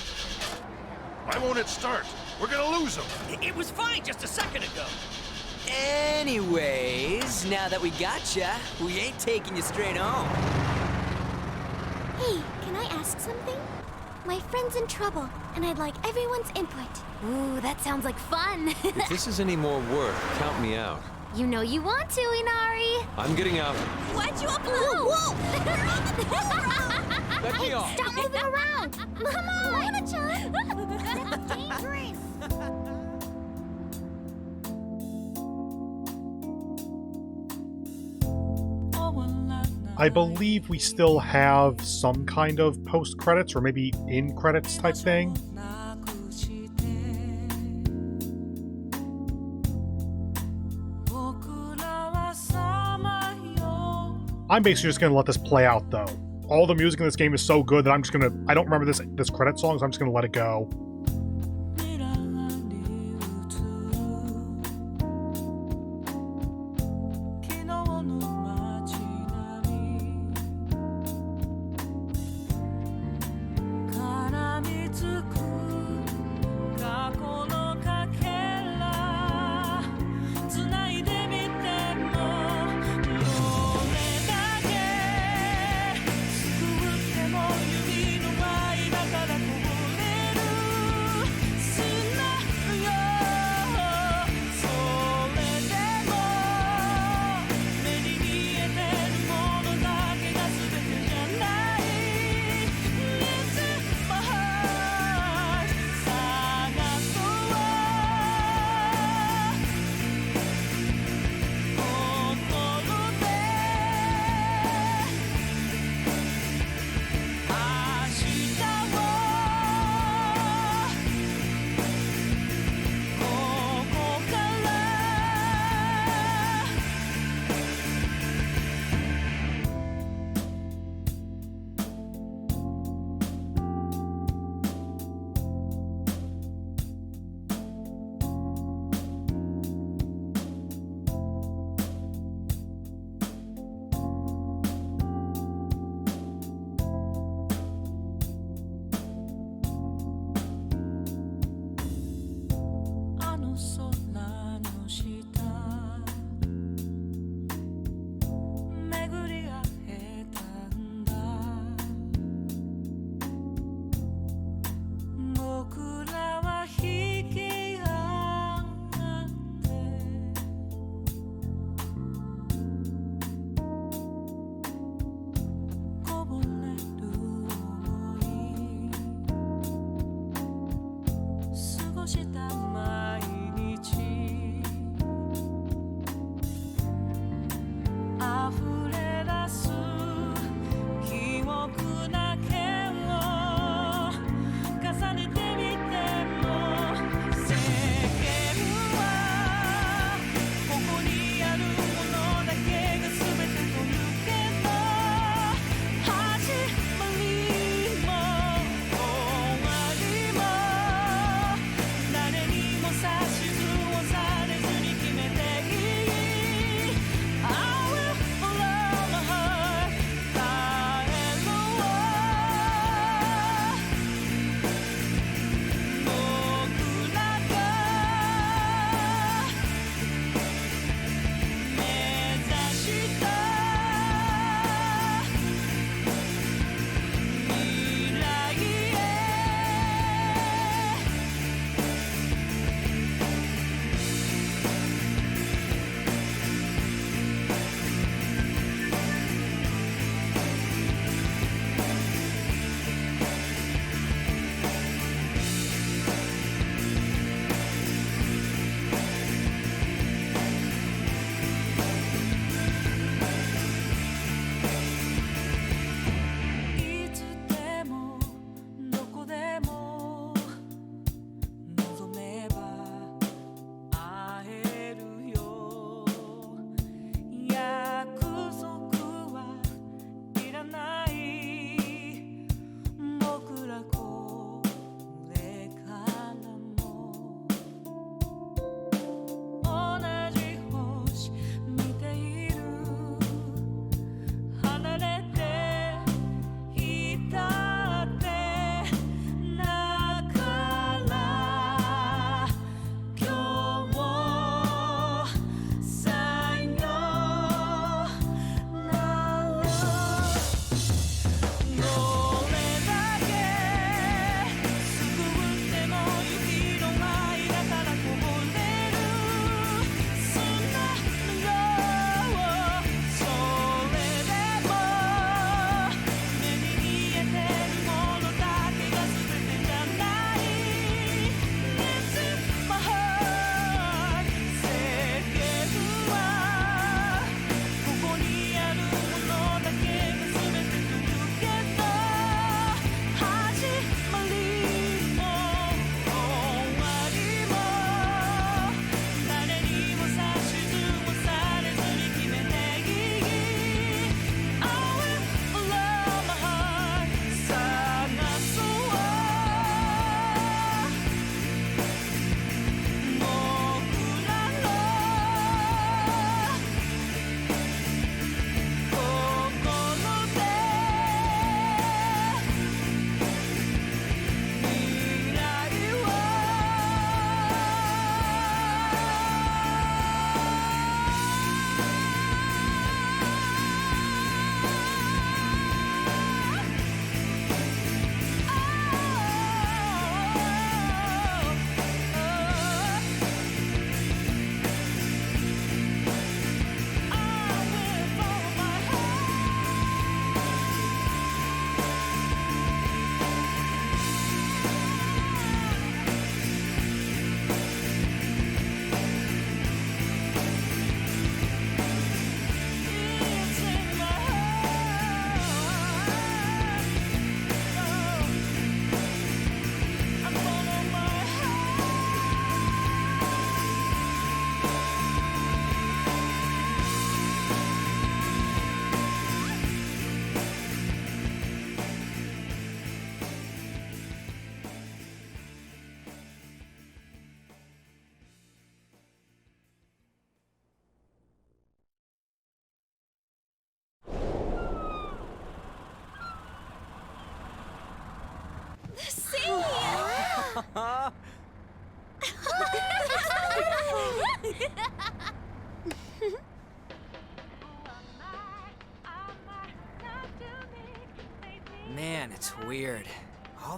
Why won't it start? We're gonna lose him. It was fine just a second ago. Anyways, now that we gotcha, we ain't taking you straight home. Hey, can I ask something? My friend's in trouble, and I'd like everyone's input. Ooh, that sounds like fun. If this is any more work, count me out. You know you want to, Inari. I'm getting out. Why'd you upload? Whoa! Let me off. Stop moving around! Come on! Mona-chan! That's dangerous! I believe we still have some kind of post-credits or maybe in-credits type thing. I'm basically just gonna let this play out though. All the music in this game is so good that I don't remember this credit song, so I'm just gonna let it go.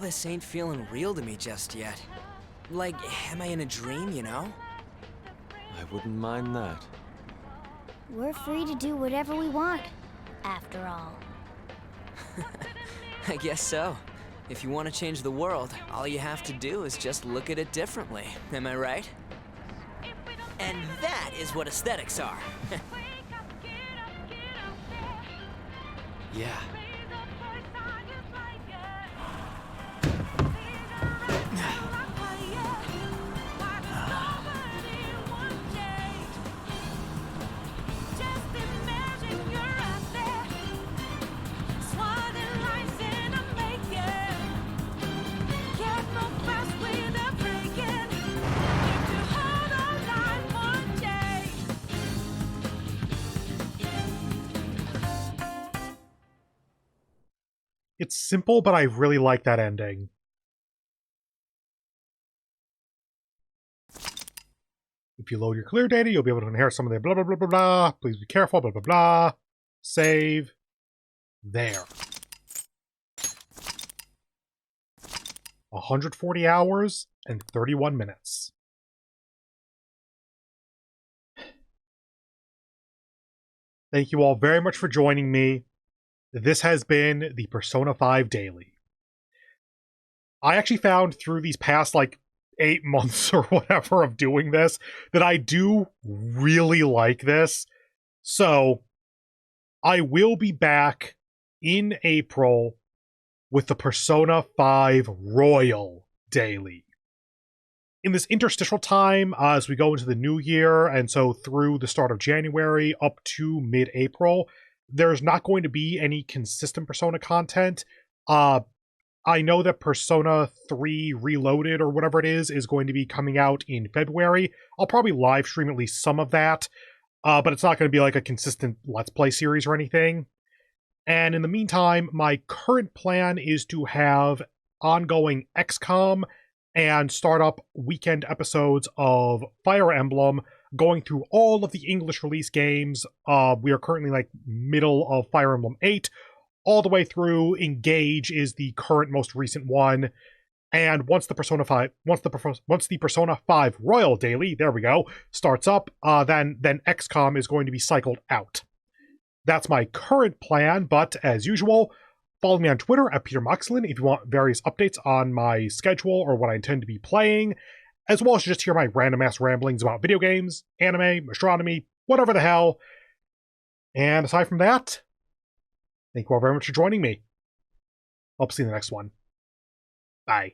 this ain't feeling real to me just yet. Like, am I in a dream, you know? I wouldn't mind that. We're free to do whatever we want, after all. I guess so. If you want to change the world, all you have to do is just look at it differently. Am I right? And that is what aesthetics are. Yeah. It's simple, but I really like that ending. If you load your clear data, you'll be able to inherit some of the blah blah blah blah blah. Please be careful, blah blah blah. Save. There. 140 hours and 31 minutes. Thank you all very much for joining me. This has been the Persona 5 Daily. I actually found through these past, 8 months or whatever of doing this, that I do really like this. So, I will be back in April with the Persona 5 Royal Daily. In this interstitial time, as we go into the new year, and so through the start of January up to mid-April, there's not going to be any consistent Persona content. I know that Persona 3 Reloaded, or whatever it is going to be coming out in February. I'll probably live stream at least some of that, but it's not going to be like a consistent Let's Play series or anything. And in the meantime, my current plan is to have ongoing XCOM and start up weekend episodes of Fire Emblem, going through all of the English release games. We are currently middle of Fire Emblem 8, all the way through. Engage is the current most recent one. And once the Persona 5 Royal Daily, there we go, starts up, then XCOM is going to be cycled out. That's my current plan, but as usual, follow me on Twitter at Peter Moxilin if you want various updates on my schedule or what I intend to be playing, as well as just hear my random-ass ramblings about video games, anime, astronomy, whatever the hell. And aside from that, thank you all very much for joining me. Hope to see you in the next one. Bye.